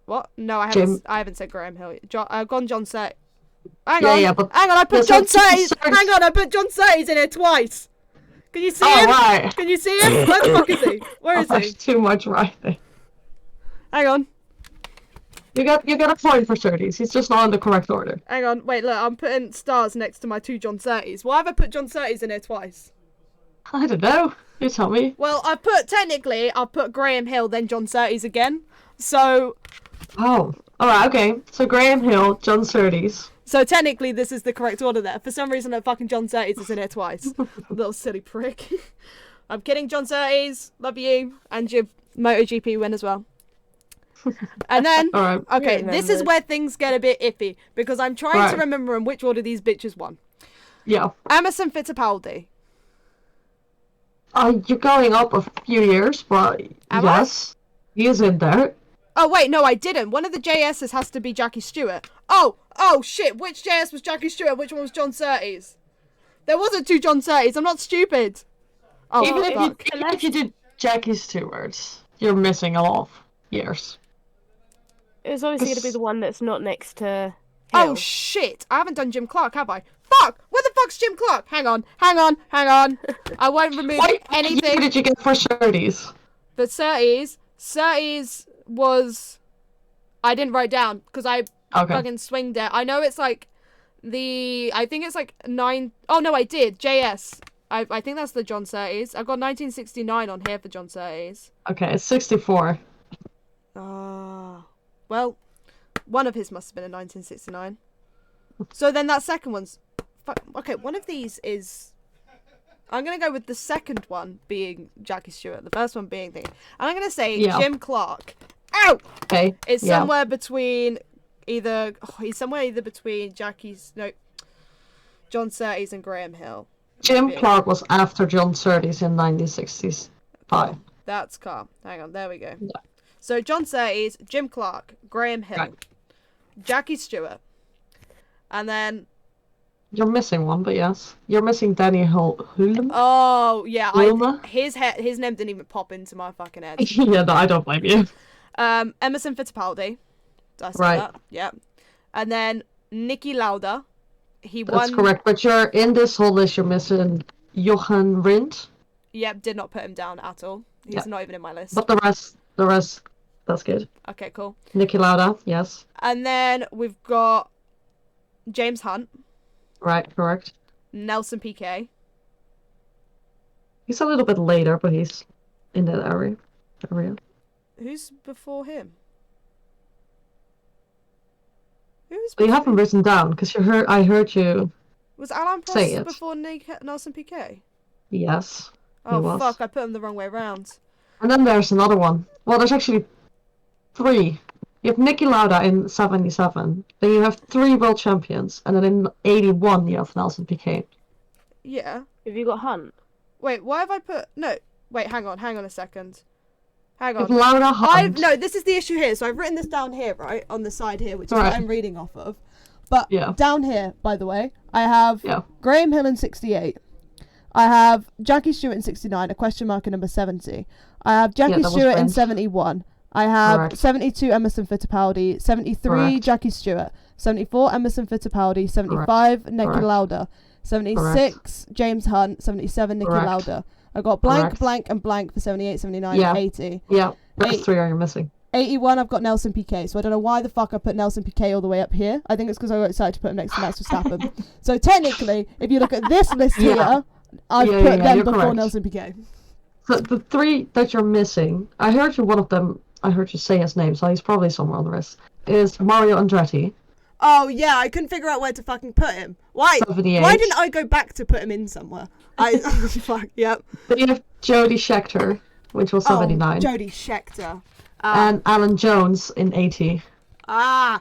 What? No, I Jim. haven't said Graham Hill. I've gone John Surtees. Hang Yeah, on. yeah, but- Hang on, I put Yeah, John so- Surtees. sorry. Hang on, I put John Surtees in here twice. Can you see Oh, him? right. Can you see him? Where the fuck is he? Where is That's he? too much writing. Hang on. You get a point for Surtees. He's just not in the correct order. Hang on. Wait, look, I'm putting stars next to my two John Surtees. Why have I put John Surtees in here twice? I don't know. You tell me. Well, I've put Graham Hill, then John Surtees again. So, Oh. Alright, okay. So Graham Hill, John Surtees. So technically, this is the correct order there. For some reason, that fucking John Surtees is in here twice. Little silly prick. I'm kidding, John Surtees. Love you. And your MotoGP win as well. And then, All right. okay, this is where things get a bit iffy. Because I'm trying to remember in which order these bitches won. Yeah. Emerson Fittipaldi. You're going up a few years, but yes. He is in there. Oh, wait, no, I didn't. One of the JSs has to be Jackie Stewart. Oh, shit. Which JS was Jackie Stewart? Which one was John Surtees? There wasn't 2 John Surtees. I'm not stupid. Oh, even fuck. if you did Jackie Stewart, you're missing a lot of years. It's obviously going to be the one that's not next to Hill. Oh, shit. I haven't done Jim Clark, have I? Fuck! Where the fuck's Jim Clark? Hang on. I won't remove anything. What did you get for Surtees? But Surtees was... I didn't write down, because I fucking swinged it. I know it's like I think it's like 9... Oh, no, I did. JS. I think that's the John Surtees. I've got 1969 on here for John Surtees. Okay, it's 64. Well, one of his must have been in 1969. So then that second one's... Okay, one of these is... I'm going to go with the second one being Jackie Stewart, the first one being And I'm going to say Jim Clark. Ow! Okay. It's somewhere between he's somewhere either between John Surtees and Graham Hill. Jim Clark was after John Surtees in 1965. That's calm. Hang on, there we go. Yeah. So John Surtees, Jim Clark, Graham Hill, Jackie Stewart, and then... You're missing one, but yes. You're missing Danny Hulme. Oh, yeah. His name didn't even pop into my fucking head. Yeah, no, I don't blame you. Emerson Fittipaldi. Did I say that? Yeah. And then Niki Lauda. That's correct, but you're in this whole list, you're missing Johan Rindt. Yep, did not put him down at all. He's not even in my list. But the rest, that's good. Okay, cool. Niki Lauda, yes. And then we've got James Hunt. Right, correct. Nelson Piquet. He's a little bit later, but he's in that area. Who's before him? You haven't written down because I heard you. Was Alain Prost before Nelson Piquet? Yes. Oh fuck! I put him the wrong way around. And then there's another one. Well, there's actually 3. You have Niki Lauda in 77. Then you have 3 world champions, and then in 81 you have Nelson Piquet. Yeah. Have you got Hunt? Wait, why have I put... No, wait, hang on a second. Hang on. Lauda, Hunt. No, this is the issue here. So I've written this down here, right, on the side here, which is what I'm reading off of. But down here, by the way, I have Graham Hill in 68. I have Jackie Stewart in 69, a question mark in number 70. I have Jackie Stewart in 71. I have 72 Emerson Fittipaldi, 73 Jackie Stewart, 74 Emerson Fittipaldi, 75 Niki Lauda, 76 James Hunt, 77 Niki Lauda. I got blank, blank, and blank for 78, 79, and 80. Yeah, those 3 are you missing. 81, I've got Nelson Piquet, so I don't know why the fuck I put Nelson Piquet all the way up here. I think it's because I got excited to put him next to Max Verstappen. So technically, if you look at this list here, I've put them before Nelson Piquet. So the 3 that you're missing, I heard you say his name, so he's probably somewhere on the list, is Mario Andretti. Oh, yeah, I couldn't figure out where to fucking put him. Why? 78. Why didn't I go back to put him in somewhere? Fuck, yep. Then you have Jody Scheckter, which was 79. Jody Scheckter. And Alan Jones in 80. Ah.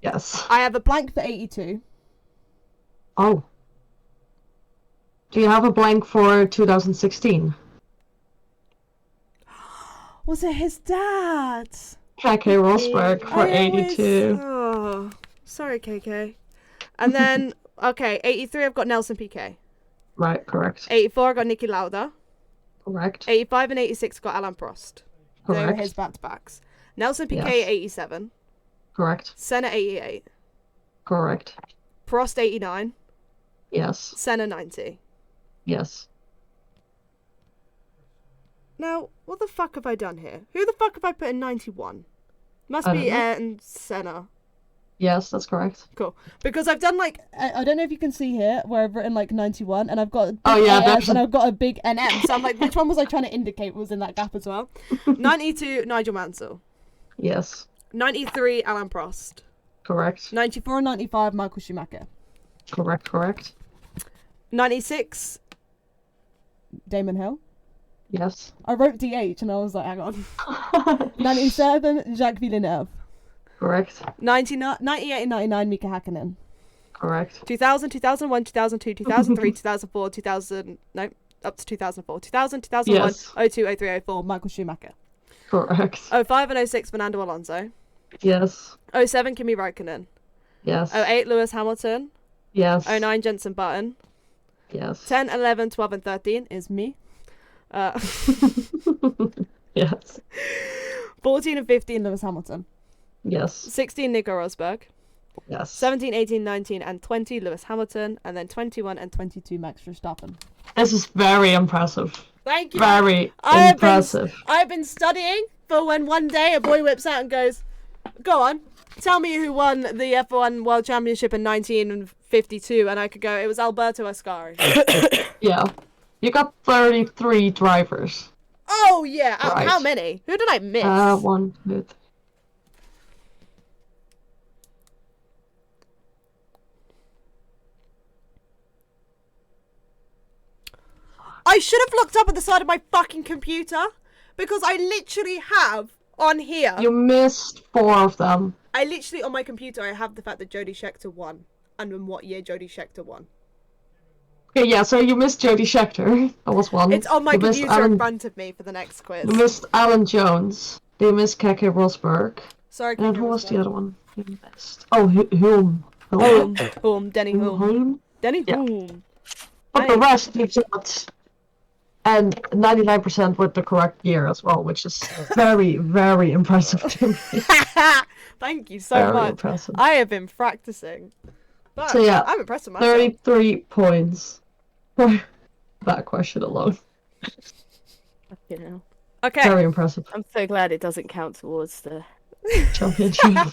Yes. I have a blank for 82. Oh. Do you have a blank for 2016? Was it his dad? KK Rosberg for 82. Oh, sorry, KK. And then, 83, I've got Nelson Piquet. Right, correct. 84, I got Niki Lauda. Correct. 85 and 86, got Alain Prost. Correct. They were his back-to-backs. Nelson Piquet, 87. Correct. Senna, 88. Correct. Prost, 89. Yes. Senna, 90. Yes. Now, what the fuck have I done here? Who the fuck have I put in 91? Must be Ayrton Senna. Yes, that's correct. Cool. Because I've done I don't know if you can see here where I've written 91 and I've got a big and I've got a big NM. So I'm like, which one was I trying to indicate was in that gap as well? 92, Nigel Mansell. Yes. 93, Alain Prost. Correct. 94 and 95, Michael Schumacher. Correct. 96, Damon Hill. Yes. I wrote DH and I was like, hang on. 97, Jacques Villeneuve. Correct. 98 and 99, Mika Hakkinen. Correct. 2000, 2001, 2002, 2003, 2004, 2000, no, up to 2004. 2000, 2001, Yes. 02, 03, 04, Michael Schumacher. Correct. 05 and 06, Fernando Alonso. Yes. 07, Kimi Räikkönen. Yes. 08, Lewis Hamilton. Yes. 09, Jenson Button. Yes. 10, 11, 12, and 13 is me. Yes. 14 and 15, Lewis Hamilton. Yes. 16, Nico Rosberg. Yes. 17, 18, 19, and 20, Lewis Hamilton. And then 21 and 22, Max Verstappen. This is very impressive. Thank you. Very impressive. I've been studying for when one day a boy whips out and goes, go on, tell me who won the F1 World Championship in 1952. And I could go, it was Alberto Ascari. Yeah. You got 33 drivers. Oh, yeah. Right. How many? Who did I miss? 1, 2, 3. I should have looked up at the side of my fucking computer because I literally have on here. You missed 4 of them. I literally, on my computer, I have the fact that Jody Scheckter won and in what year Jody Scheckter won. Okay, yeah, so you missed Jody Scheckter. That was one. It's on my You missed computer in front of me for the next quiz. You missed Alan Jones. You missed Keke Rosberg. Sorry, And who was the other one? You missed. Oh, Hulme. Denny Hulme. Denny Yeah. Hulme. But the rest you got. And 99% with the correct year as well, which is very, very impressive to me. Thank you so Very much. impressive. I have been practicing. But So yeah, I'm impressed with myself. 33 points for that question alone. You know. Okay. Very impressive. I'm so glad it doesn't count towards the Championship.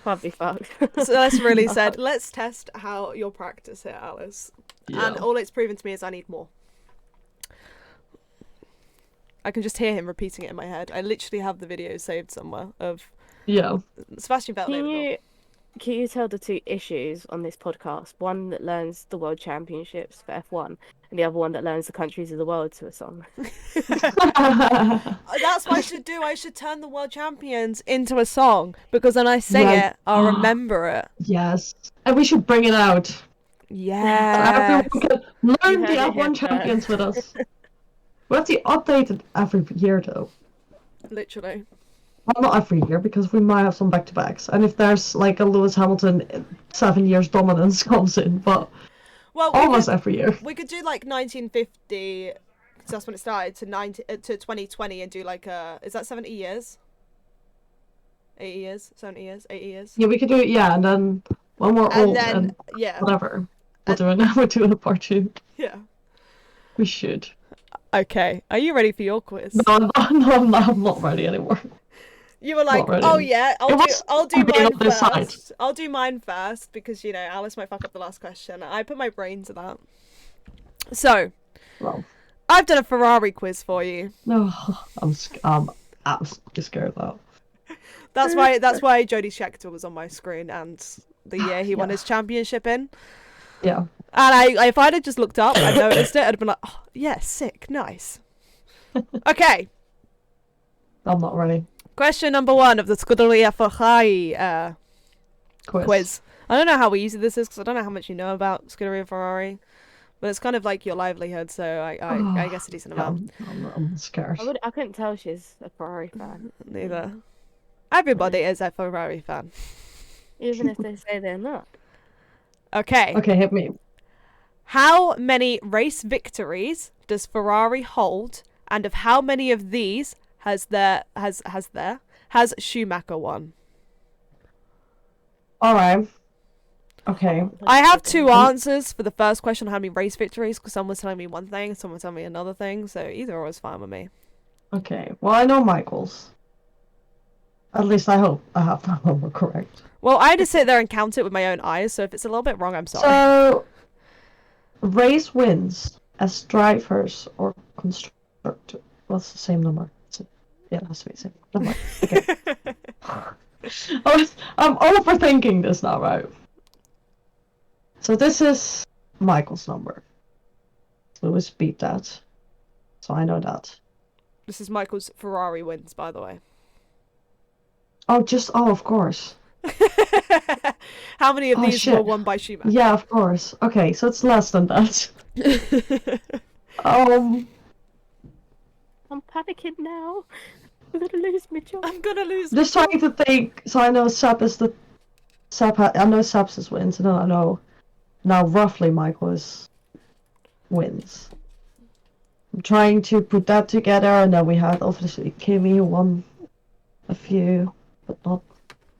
can't be fucked. So that's really said. Let's test how your practice here, Alice. Yeah. And all it's proven to me is I need more. I can just hear him repeating it in my head. I literally have the video saved somewhere of Yeah. Sebastian Vettel. Can you tell the two issues on this podcast? One that learns the world championships for F1, and the other one that learns the countries of the world to a song. That's what I should do. I should turn the world champions into a song because when I sing Yeah. it, I'll remember it. Yes. And we should bring it out. Yeah. Everyone can learn You the heard it F1 here champions with us. We have to update it every year though. Literally. Well, not every year, because we might have some back-to-backs. And if there's like a Lewis Hamilton 7 years dominance comes in, but Well, almost every year. we could do like 1950, because that's when it started, to 2020 and do like is that 70 years? 80 years? 70 years? 80 years? Yeah, we could do it, yeah, and then when we're And old then, and yeah. whatever. We'll do it now, we're doing a part 2. Yeah. We should. Okay. Are you ready for your quiz? No, I'm not ready anymore. You were like, ready. oh yeah, I'll do being mine on this side. first. I'll do mine first because you know Alice might fuck up the last question. I put my brain to that. So, Well, I've done a Ferrari quiz for you. no, I'm absolutely scared now. That's why Jody Scheckter was on my screen and the year he won his championship in. Yeah. And if I'd have just looked up and noticed it, I'd have been like, oh, yeah, sick, nice. Okay. I'm not ready. Question number 1 of the Scuderia Ferrari quiz. I don't know how easy this is because I don't know how much you know about Scuderia Ferrari, but it's kind of like your livelihood, so I guess a decent amount. I'm scared. I couldn't tell she's a Ferrari fan. Neither. Everybody is a Ferrari fan. Even if they say they're not. Okay. Okay, hit me. How many race victories does Ferrari hold, and of how many of these has Schumacher won? Alright. Okay. I have 2 answers for the first question on how many race victories, because someone was telling me one thing, someone was telling me another thing, so either or is fine with me. Okay. Well, I know Michael's. At least I hope I have that number correct. Well, I had to sit there and count it with my own eyes, so if it's a little bit wrong, I'm sorry. So, race wins as drivers or constructor. What's the same number? Yeah, it has to be the same number. Okay. I'm overthinking this now, right? So this is Michael's number. Lewis beat that. So I know that. This is Michael's Ferrari wins, by the way. Oh, of course. How many of these shit. were won by Schumacher? Yeah, of course. Okay, so it's less than that. I'm panicking now. I'm gonna lose my job. I'm gonna lose. just trying to think. So I know Seb is the I know Seb's wins, and then I know now roughly Michael's wins. I'm trying to put that together, and then we had obviously Kimmy who won a few, but not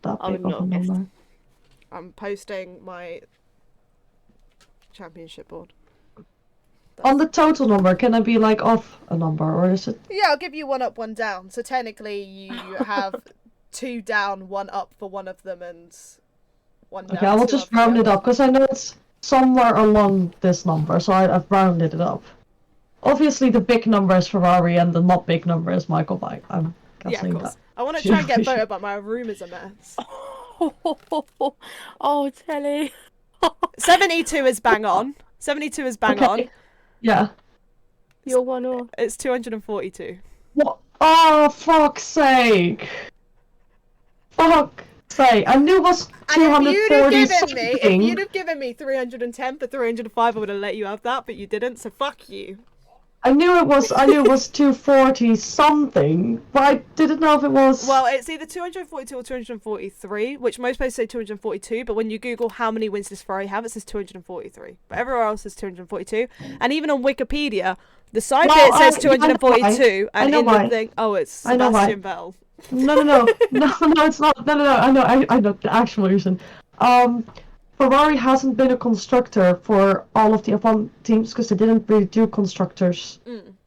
that big of a number. I'm posting my championship board. On the total number, can I be like off a number, or is it? Yeah, I'll give you 1 up, 1 down. So technically, you have 2 down, 1 up for one of them, and 1 down. Okay, I will just round it up because I know it's somewhere along this number, so I've rounded it up. Obviously, the big number is Ferrari, and the not big number is Michael Bike. I'm guessing that. I want to try and get a photo, but my room is a mess. Oh, Telly. 72 is bang on. 72 is bang on. Yeah. You're 1 off. It's 242. What? Oh, fuck's sake. Fuck sake. I knew it was 240 something. If you'd have given me 310 for 305, I would have let you have that, but you didn't, so fuck you. I knew it was 240 something, but I didn't know if it was. Well, it's either 242 or 243, which most places say 242, but when you Google how many wins does Ferrari have, it says 243. But everywhere else says 242. And even on Wikipedia, the side bit says 242, and in the thing, it's Sebastian Vettel. No, it's not. No, I know the actual reason. Ferrari hasn't been a constructor for all of the F1 teams because they didn't really do constructors.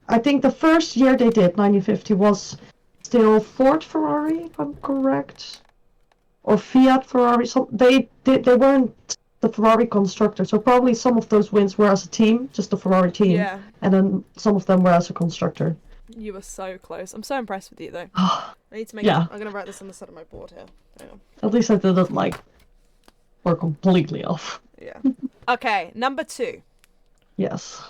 I think the first year they did, 1950, was still Ford Ferrari, if I'm correct, or Fiat Ferrari. So they weren't the Ferrari constructor. So probably some of those wins were as a team, just the Ferrari team, and then some of them were as a constructor. You were so close. I'm so impressed with you, though. I need to make. I'm gonna write this on the side of my board here. Hang on. At least I didn't we're completely off. Yeah. Okay, number 2. Yes.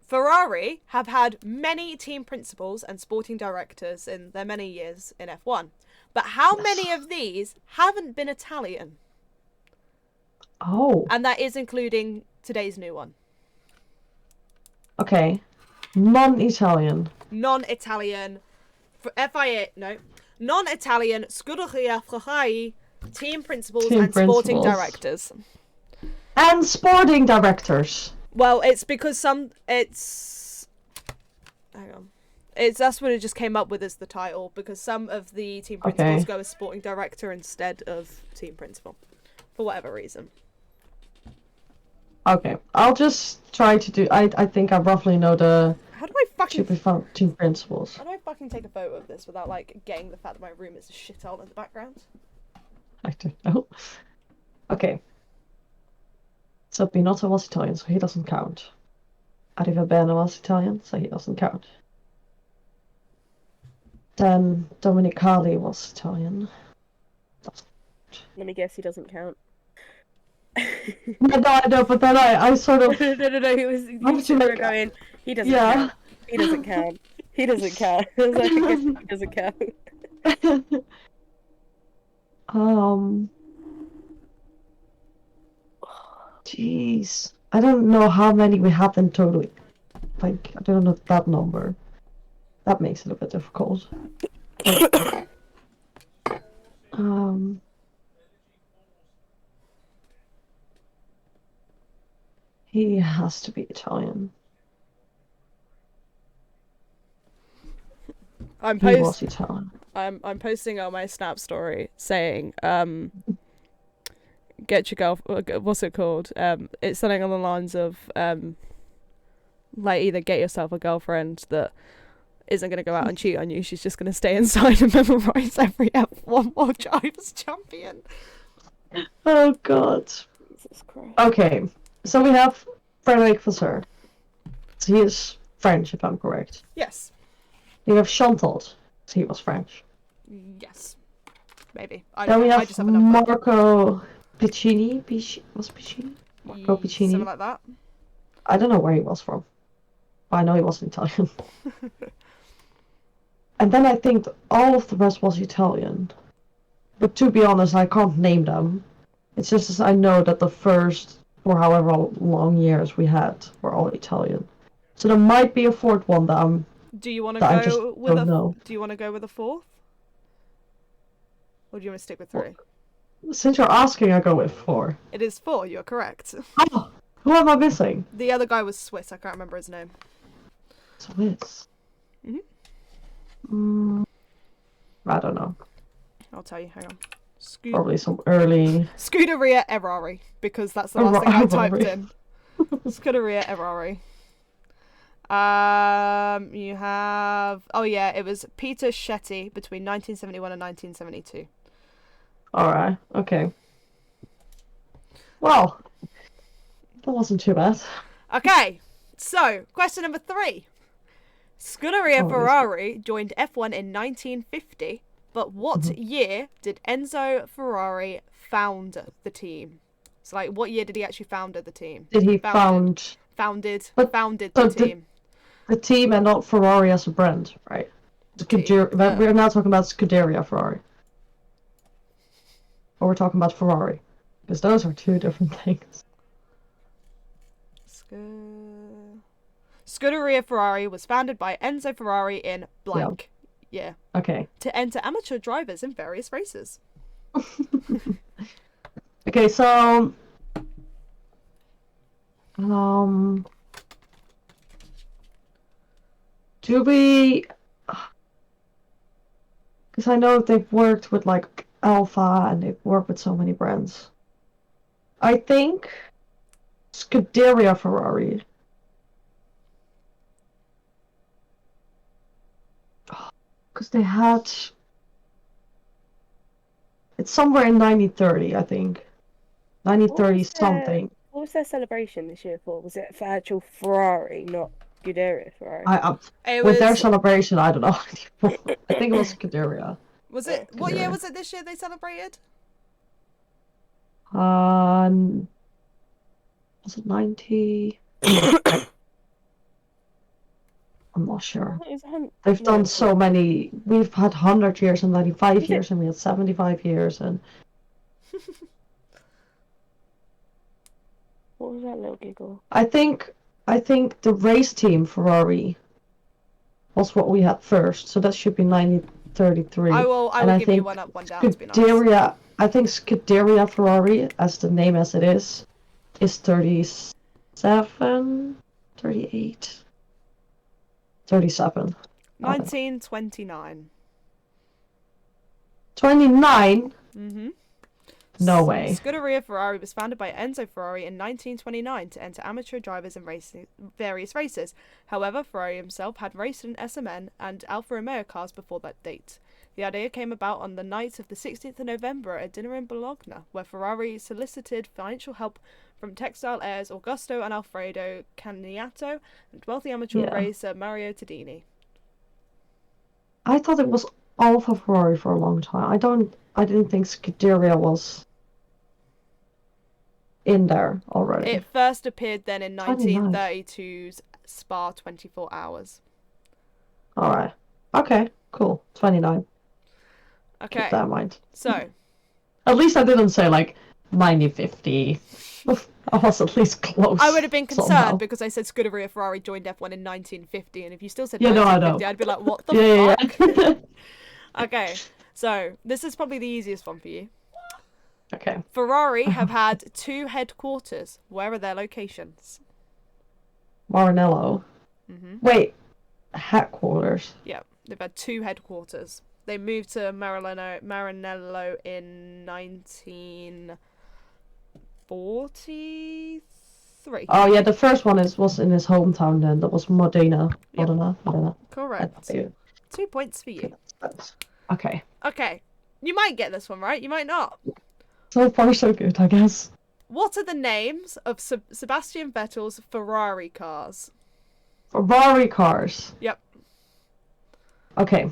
Ferrari have had many team principals and sporting directors in their many years in F1. But how many of these haven't been Italian? Oh. And that is including today's new one. Okay. Non-Italian. Non-Italian. FIA, no. Non-Italian Scuderia Ferrari team principals and sporting directors. And sporting directors. Well, it's because hang on. That's what it just came up with as the title, because some of the team principals go as sporting director instead of team principal. For whatever reason. Okay. I'll just try to do I think I roughly know the How do I fucking team principals. How do I fucking take a photo of this without getting the fact that my room is a shithole in the background? I don't know. Okay. So Binotto was Italian, so he doesn't count. Arrivabene was Italian, so he doesn't count. Then Domenicali was Italian. Let me guess, he doesn't count. No, I know, but then I sort of... No, he was going, he doesn't count. He doesn't count. He doesn't count. I was like, I guess he doesn't count. Jeez. I don't know how many we have in total. I don't know that number. That makes it a bit difficult. He has to be Italian. I'm posting on my Snap story saying, get your girl. What's it called? It's something on the lines of, either get yourself a girlfriend that isn't going to go out and cheat on you. She's just going to stay inside and memorize every F1 while driver's champion. Oh God. Jesus Christ. Okay, so we have Frédéric Vasseur. So he is French, if I'm correct. Yes. You have Chantal. So he was French. Yes. Maybe. I Then don't we know. I have just have a number. Marco Piccini. Was Piccini? Marco Piccini. Something like that. I don't know where he was from. But I know he wasn't Italian. And then I think all of the rest was Italian. But to be honest, I can't name them. It's just as I know that the first, for however long years we had, were all Italian. So there might be a fourth one that I'm. Do you want to That I just go with don't a? know. Do you want to go with a fourth? Or do you want to stick with 3? Since you're asking, I go with 4. It is 4. You're correct. Oh, who am I missing? The other guy was Swiss. I can't remember his name. Swiss. I don't know. I'll tell you. Hang on. Probably some early. Scuderia Errari, because that's the last thing I typed Errari. in. Scuderia Errari. You have. Oh yeah, it was Peter Shetty between 1971 and 1972. All right. Okay. Well, that wasn't too bad. Okay, so question number 3. Scuderia Oh, Ferrari joined F1 in 1950, but what year did Enzo Ferrari found the team? So, like, what year did he actually found the team? Did he founded But- the team? the team and not Ferrari as a brand, right? But we're now talking about Scuderia Ferrari. Or we're talking about Ferrari. Because those are 2 different things. Scuderia Ferrari was founded by Enzo Ferrari in blank. Yeah. Okay. To enter amateur drivers in various races. Okay, so do we? Because I know they've worked with like Alpha and they've worked with so many brands. I think Scuderia Ferrari. Because they had. It's somewhere in 1930, I think. 1930 something. What was their celebration this year for? Was it for actual Ferrari, not Scuderia Ferrari? With their celebration, I don't know. I think it was Scuderia. Was it? What year was it this year they celebrated? Was it 90? I'm not sure. They've done so many. We've had 100 years and 95 years, and we had 75 years, and. What was that little giggle? I think the race team Ferrari was what we had first, so that should be 1933. I will give you one up, one down. To be nice. Scuderia, I think Scuderia Ferrari, as the name as it is 37, 38, 37. 1929. 29? Mm-hmm. No way. Scuderia Ferrari was founded by Enzo Ferrari in 1929 to enter amateur drivers in various races. However, Ferrari himself had raced in SMN and Alfa Romeo cars before that date. The idea came about on the night of the 16th of November at a dinner in Bologna, where Ferrari solicited financial help from textile heirs Augusto and Alfredo Caniato and wealthy amateur racer Mario Tadini. I thought it was Alfa Ferrari for a long time. I didn't think Scuderia was in there already. It first appeared then in 1932's Spa 24 Hours. Alright. Okay, cool. 29. Okay. Keep that in mind. So. At least I didn't say like 1950. I was at least close. I would have been concerned somehow. because I said Scuderia Ferrari joined F1 in 1950, and if you still said 1950,1950, I'd be like, what the fuck? Yeah. Okay, so this is probably the easiest one for you. Okay. Ferrari have had 2 headquarters. Where are their locations? Maranello. Mm-hmm. Wait, headquarters. Yeah, they've had 2 headquarters. They moved to Maranello in 1943. Oh yeah, the first one was in his hometown then. That was Modena. Yep. Modena. Correct. 2 points for you. Okay. Okay, you might get this one right. You might not. So far, so good, I guess. What are the names of Sebastian Vettel's Ferrari cars? Ferrari cars. Yep. Okay.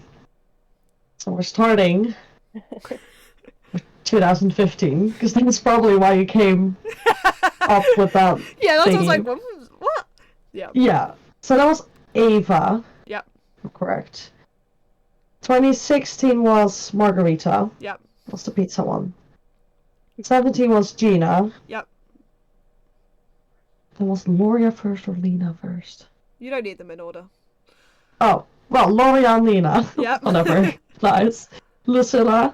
So we're starting 2015, because that's probably why you came up with that. Yeah, that's what I was thingy. like, what? Yeah. Yeah. So that was Ava. Yep. Correct. 2016 was Margarita. Yep. That's the pizza one. 17 was Gina. Yep. Then was Loria first or Lena first? You don't need them in order. Oh, well, Loria and Lena. Yep. Whatever. Nice. Lucilla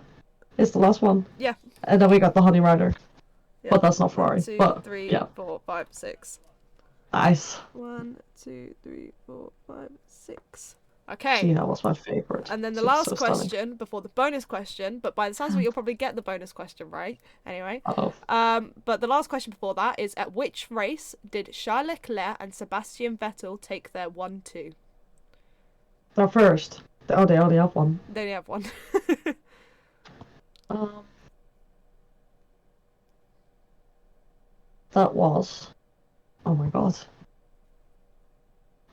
is the last one. Yeah. And then we got the Honey Rider. Yep. But that's not Ferrari. 1, 2, but, 3, yeah. 4, 5, 6. Nice. 1, 2, 3, 4, 5, 6. Okay. Gina was my favorite. And then the She's last so question stunning. before the bonus question, but by the sounds of it, you'll probably get the bonus question right. Anyway. Uh-oh. But the last question before that is: at which race did Charles Leclerc and Sebastian Vettel take their 1-2? They're first. Oh, they only have one. They only have one. That was. Oh my god.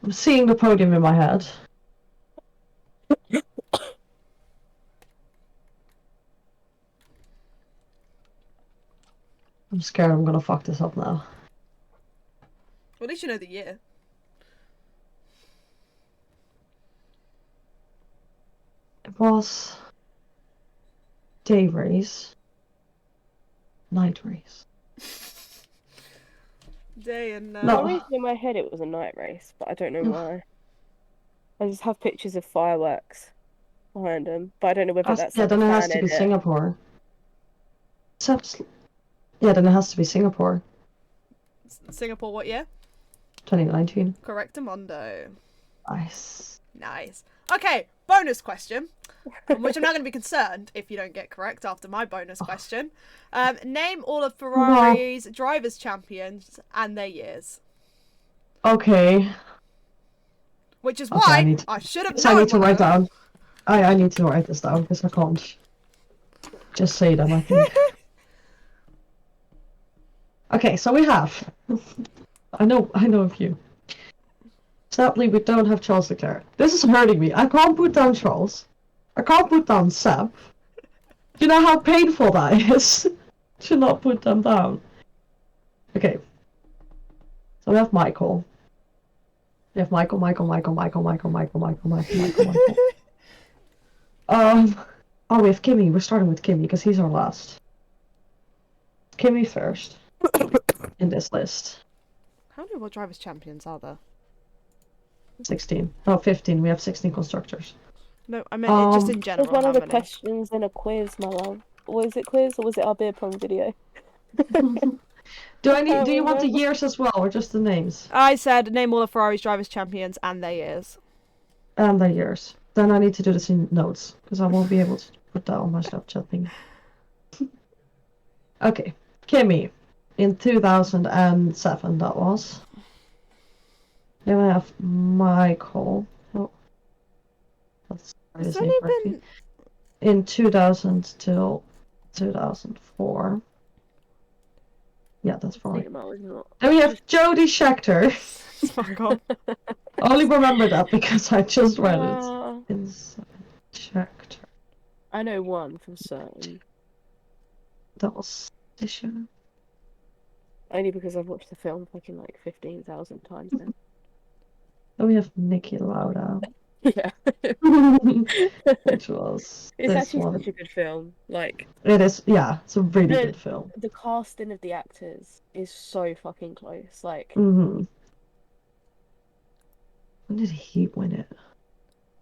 I'm seeing the podium in my head. I'm scared I'm gonna fuck this up now. Well, at least you know the year. It was day race, night race. Day and For some reason in my head it was a night race, but I don't know why. I just have pictures of fireworks behind them, but I don't know whether that's yeah. Then it has to be Singapore. Except, yeah, then it has to be Singapore. Singapore, what year? 2019. Correctamundo. Nice. Nice. Okay, bonus question, on which I'm not going to be concerned if you don't get correct after my bonus question. Name all of Ferrari's drivers' champions and their years. Okay. Which is why I should have known. I need to write down. I need to write this down because I can't just say them, I think. Okay, so we have. I know a few. Sadly, we don't have Charles Leclerc. This is hurting me. I can't put down Charles. I can't put down Seb. You know how painful that is to not put them down. Okay. So we have Michael. We have Michael. Oh, we have Kimmy. We're starting with Kimmy because he's our last. Kimmy first in this list. How many World Drivers' Champions are there? 16. No, 15. We have 16 constructors. No, I meant it just in general. Was one of the questions in a quiz, my love? Was it quiz or was it our beer pong video? Do you want the years as well or just the names? I said name all of Ferrari's drivers' champions and their years. And the years. Then I need to do this in notes because I won't be able to put that on my Snapchat thing. Okay, Kimmy in 2007 that was. Then I have Michael. Oh, that's It's only been in 2000 till 2004. Yeah, that's fine. Then we have Jody Scheckter. Fuck off. I only remember that because I just read it. Inside Scheckter. I know one from certain. That was this year. Only because I've watched the film fucking like 15,000 times now. Then we have Niki Lauda. Yeah. Which was It's this actually one. such a good film. Like, it is, yeah, it's a really good film. the casting of the actors is so fucking close. Like, When did he win it?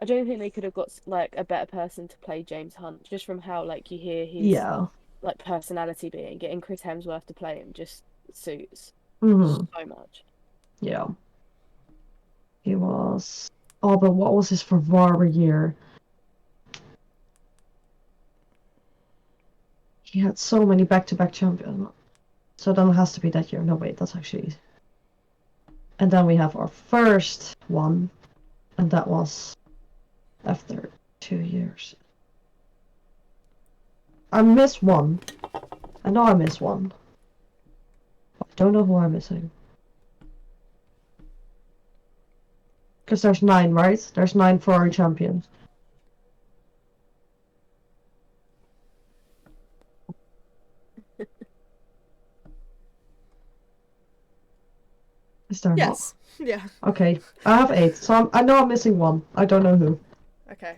I don't think they could have got like a better person to play James Hunt, just from how like you hear his like personality being. Getting Chris Hemsworth to play him just suits so much. Yeah. He was. Oh, but what was his Ferrari year? He had so many back-to-back champions. So then it has to be that year. No, wait, that's actually. And then we have our first one, and that was after 2 years. I missed one. I know I missed one. I don't know who I'm missing. Because there's 9, right? There's 9 Ferrari champions. Is there not? Yes. Yeah. Okay, I have 8, so I know I'm missing one. I don't know who. Okay.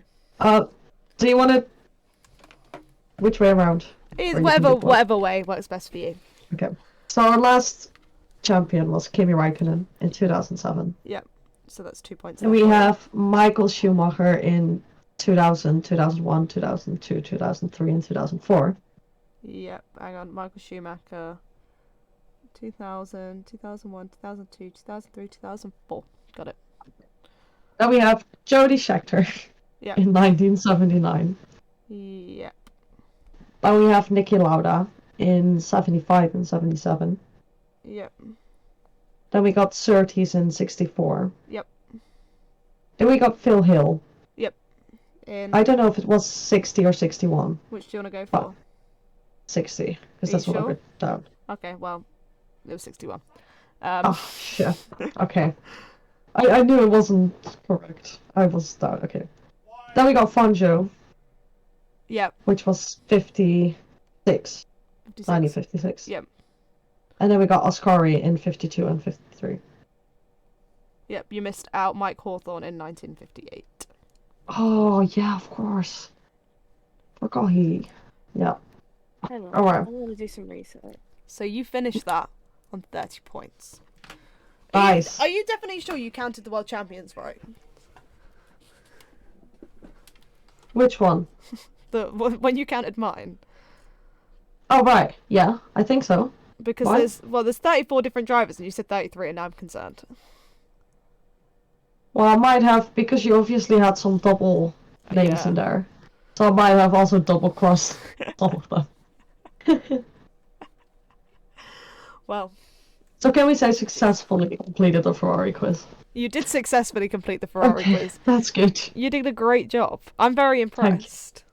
Do you want to... Which way around? Or you can do both. Whatever way works best for you. Okay. So our last champion was Kimi Räikkönen in 2007. Yep. So that's 2 points. And we have Michael Schumacher in 2000, 2001, 2002, 2003, and 2004. Yep. Hang on. Michael Schumacher. 2000, 2001, 2002, 2003, 2004. Got it. Then we have Jody Scheckter Yep. in 1979. Yep. Then we have Niki Lauda in 75 and 77. Yep. Then we got Surtees in 64. Yep. Then we got Phil Hill. In I don't know if it was 60 or 61. which do you want to go for? 60, because Are that's you what I sure? wrote down. Okay, well, it was 61. Oh, shit. Okay. I knew it wasn't correct. I was down. Okay. Then we got Fangio, Yep. which was 56. 56. 1956. Yep. And then we got Ascari in 52 and 53. Yep. You missed out Mike Hawthorne in 1958. Oh, yeah, of course. Forgot he... Yeah. Hang on. Alright. I'm going to do some research. So you finished that on 30 points. Nice. Are you definitely sure you counted the world champions right? Which one? When you counted mine? Oh, right. Yeah, I think so. Because What? there's 34 different drivers and you said 33 and now I'm concerned. Well, I might have, because you obviously had some double names Yeah. in there. So I might have also double-crossed some of them. Well, So can we say successfully completed the Ferrari quiz? you did successfully complete the Ferrari Okay, quiz. that's good. You did a great job. I'm very impressed.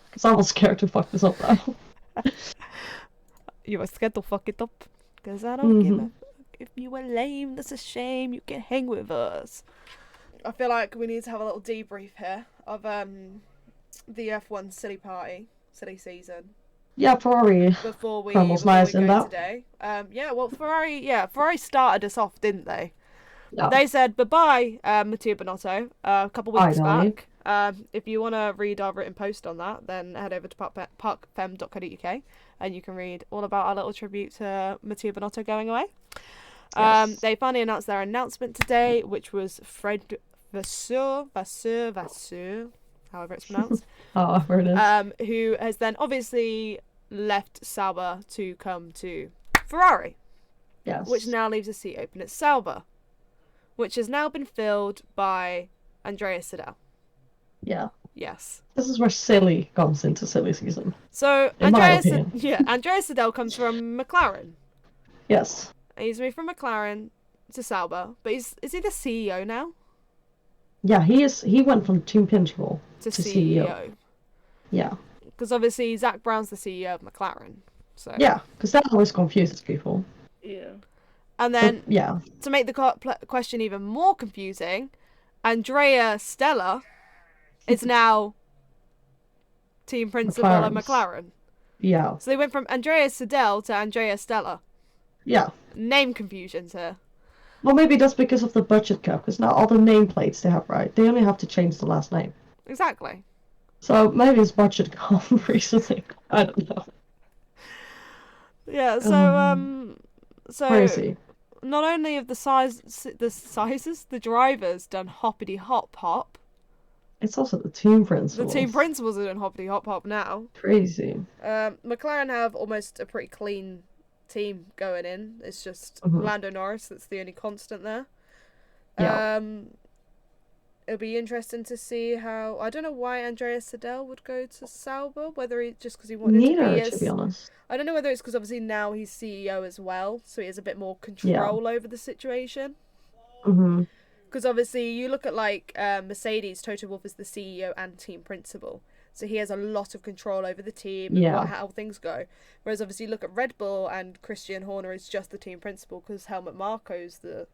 Because I was scared to fuck this up now. You were scared to fuck it up. Because I don't give a Mhm. fuck. If you were lame, that's a shame. You can hang with us. I feel like we need to have a little debrief here of the F1 silly season. Yeah, Ferrari. Before we Crumbles nice in go that. today. Ferrari started us off, didn't they? Yeah. They said bye-bye, Mattia Binotto, a couple weeks Finally. back. If you want to read our written post on that, then head over to parcfem.co.uk and you can read all about our little tribute to Mattia Binotto going away. Yes. They finally announced their announcement today, which was Fred Vasseur, however it's pronounced, Oh, I've heard it. who has then obviously left Sauber to come to Ferrari, Yes. which now leaves a seat open at Sauber, which has now been filled by Andrea Seidel. Yeah. Yes. This is where silly comes into silly season. So In my Andrea opinion. Andrea Seidel comes from McLaren. Yes. He's moved from McLaren to Sauber, but is he the CEO now? Yeah, he went from team principal To to CEO. Yeah. Because obviously Zach Brown's the CEO of McLaren. So Yeah, because that always confuses people. Yeah. And then But, yeah. to make the question even more confusing, Andrea Stella is now team principal at McLaren's. McLaren. Yeah. So they went from Andrea Seidel to Andrea Stella. Yeah. Name confusions here. Well, maybe that's because of the budget cap, because now all the nameplates they have, right? They only have to change the last name. Exactly. So maybe it's budget cap recently. I don't know. Yeah, so Crazy. not only have the drivers done hoppity hop hop, It's also the team the principals. team principals are doing hoppity hop hop now. Crazy. McLaren have almost a pretty clean team going in. It's just Mhm. Lando Norris that's the only constant there. Yeah. It'll be interesting to see how. I don't know why Andrea Seidel would go to Sauber. Whether he just because he wanted Neither, to to be honest. I don't know whether it's because obviously now he's CEO as well, so he has a bit more control over the situation. Mm-hmm. Because obviously you look at like Mercedes, Toto Wolff is the CEO and team principal. So he has a lot of control over the team and how things go. Whereas obviously you look at Red Bull and Christian Horner is just the team principal because Helmut Marko's the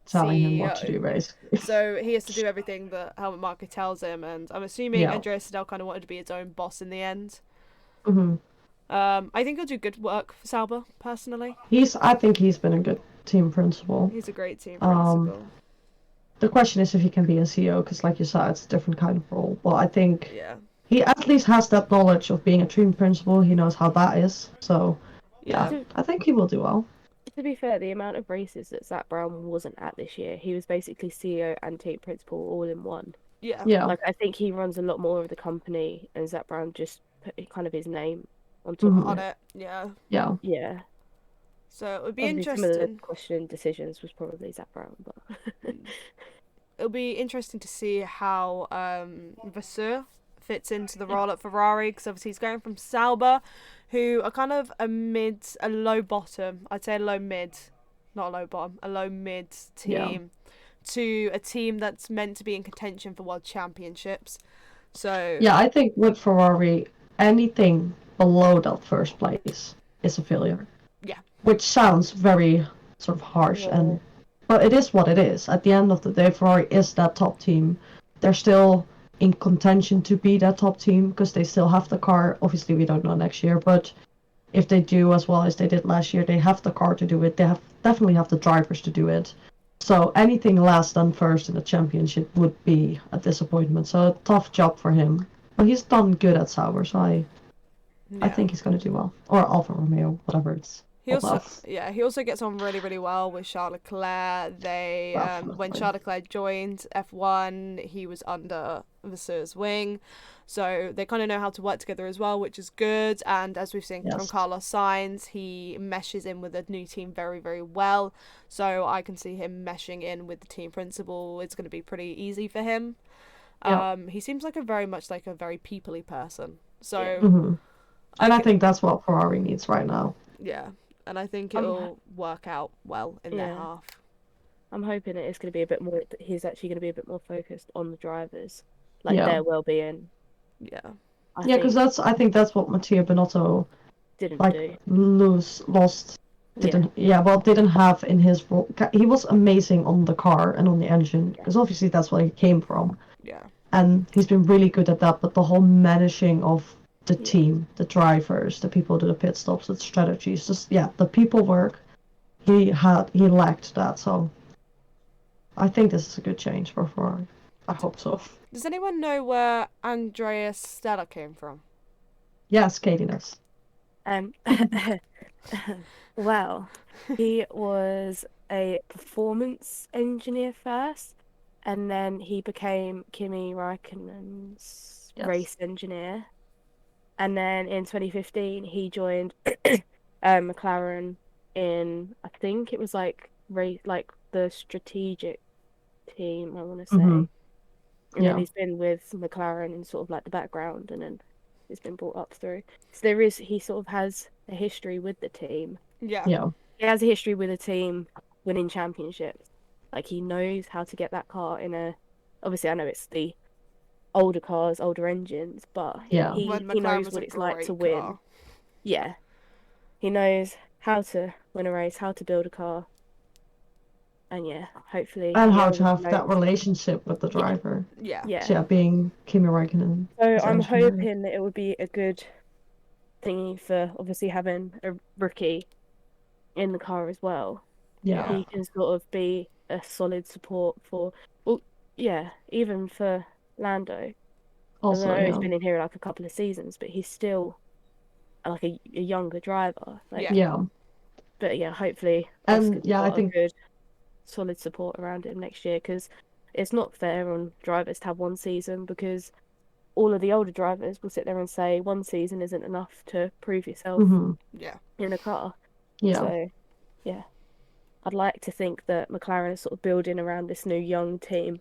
Telling CEO. him what to do, basically. So he has to do everything that Helmut Marko tells him. And I'm assuming Andrea Seidel kind of wanted to be his own boss in the end. Mm-hmm. I think he'll do good work for Sauber, personally. I think he's been a good team principal. He's a great team Um, principal. The question is if he can be a CEO, because like you said, it's a different kind of role. But I think Yeah. he at least has that knowledge of being a team principal. He knows how that is. So, yeah, To, I think he will do well. to be fair, the amount of races that Zach Brown wasn't at this year, he was basically CEO and team principal all in one. Yeah. Yeah. Like, I think he runs a lot more of the company, and Zach Brown just put kind of his name on top Mhm. of On it. it. Yeah. Yeah. Yeah. So it would be Obviously, some of the interesting. questioning decisions was probably Zach Brown, but It'll be interesting to see how Vasseur fits into the role at Ferrari, because obviously he's going from Sauber, who are kind of a low bottom. I'd say a low mid, not a low bottom, a low mid team, to a team that's meant to be in contention for world championships. So Yeah, I think with Ferrari, anything below that first place is a failure. Yeah. Which sounds very sort of harsh, Yeah. but it is what it is. At the end of the day, Ferrari is that top team. They're still in contention to be that top team because they still have the car. Obviously, we don't know next year, but if they do as well as they did last year, they have the car to do it. They definitely have the drivers to do it. So anything less than first in the championship would be a disappointment. So a tough job for him. But he's done good at Sauber, so I think he's going to do well. Or Alfa Romeo, whatever it's. he also gets on really, really well with Charles Leclerc. When Charles Leclerc joined F1, he was under Vasseur's wing, so they kind of know how to work together as well, which is good. And as we've seen from Carlos Sainz, he meshes in with the new team very, very well. So I can see him meshing in with the team principal. It's going to be pretty easy for him. He seems like a very people-y person. So, and I think that's what Ferrari needs right now. Yeah. And I think it'll work out well in their half. I'm hoping it is going to be a bit more. He's actually going to be a bit more focused on the drivers, like their well-being. Yeah. Because I think that's what Mattia Binotto lost. Didn't have in his role. He was amazing on the car and on the engine because obviously that's where he came from. Yeah. And he's been really good at that. But the whole managing of the team, the drivers, the people who do the pit stops, the strategies, the people work. He lacked that, so I think this is a good change for Ferrari. I hope so. Does anyone know where Andreas Stella came from? Yes, Cadiness. Well, he was a performance engineer first, and then he became Kimi Raikkonen's race engineer. And then in 2015, he joined McLaren in, I think it was the strategic team, I want to say. And then he's been with McLaren in sort of like the background, and then he's been brought up through. So he sort of has a history with the team. Yeah. He has a history with the team winning championships. Like, he knows how to get that car obviously I know it's the older cars, older engines, but he knows what it's like to win. Yeah. He knows how to win a race, how to build a car. And hopefully. And how to have that relationship with the driver. Yeah. So being Kimi Raikkonen. So I'm hoping that it would be a good thingy for obviously having a rookie in the car as well. Yeah. He can sort of be a solid support for, even for Lando. Also, I know he's been in here like a couple of seasons, but he's still like a younger driver. But hopefully, and I think a good solid support around him next year, because it's not fair on drivers to have one season, because all of the older drivers will sit there and say one season isn't enough to prove yourself in a car. So I'd like to think that McLaren is sort of building around this new young team.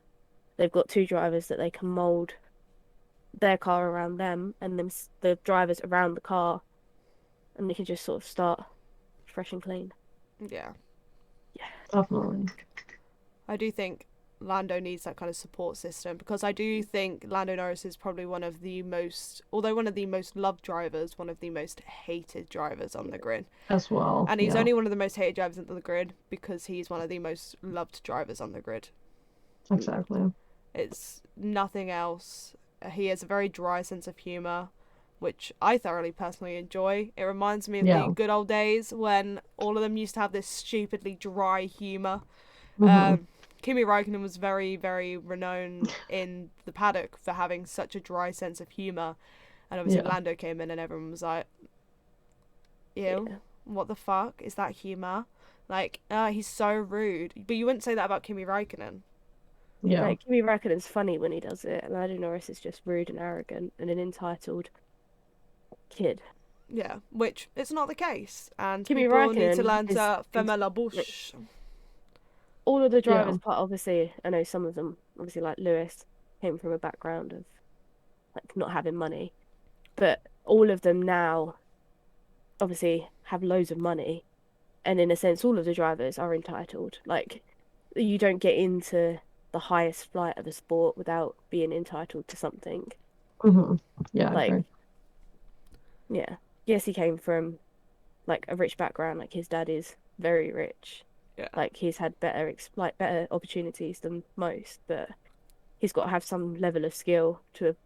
They've got two drivers that they can mould their car around them, and then the drivers around the car, and they can just sort of start fresh and clean. Yeah. Definitely. I do think Lando needs that kind of support system, because I do think Lando Norris is probably one of the most loved drivers, one of the most hated drivers on the grid as well. And he's only one of the most hated drivers on the grid because he's one of the most loved drivers on the grid. Exactly. It's nothing else. He has a very dry sense of humor. which I thoroughly personally enjoy. It reminds me of Yeah. the good old days when all of them used to have this stupidly dry humour. Mhm. Kimi Räikkönen was very, very renowned in the paddock for having such a dry sense of humour. And obviously Yeah. Lando came in and everyone was like, ew, Yeah. what the fuck? Is that humour? Like, he's so rude. But you wouldn't say that about Kimi Räikkönen. Yeah. Like, Kimi Räikkönen's funny when he does it, and Lando Norris is just rude and arrogant and an entitled kid. Yeah, which it's not the case. And Kimi people need to Räikkönen learn is to fermer la bouche. all of the drivers, Yeah. but obviously, I know some of them, obviously, like Lewis, came from a background of like not having money, but all of them now, obviously, have loads of money, and in a sense, all of the drivers are entitled. Like, you don't get into the highest flight of the sport without being entitled to something. Mhm. Yeah, I Like, agree. yeah, yes, he came from like a rich background. Like his dad is very rich. Yeah. Like he's had better better opportunities than most, but he's got to have some level of skill to have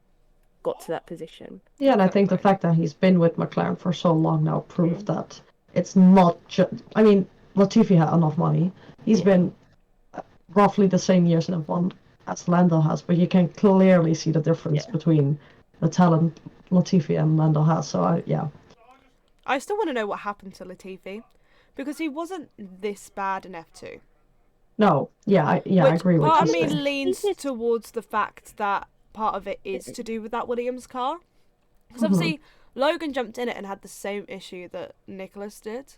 got to that position. Yeah, and I think the Exactly. fact that he's been with McLaren for so long now proved that it's not just. I mean, Latifi had enough money. He's Yeah. been roughly the same years in F1 as Lando has, but you can clearly see the difference Yeah. between the talent Latifi and Lando has. So yeah. I still want to know what happened to Latifi, because he wasn't this bad in F2. No, yeah, I Which agree with part you of me saying. leans towards the fact that part of it is to do with that Williams car. Because Mhm. obviously Logan jumped in it and had the same issue that Nicholas did.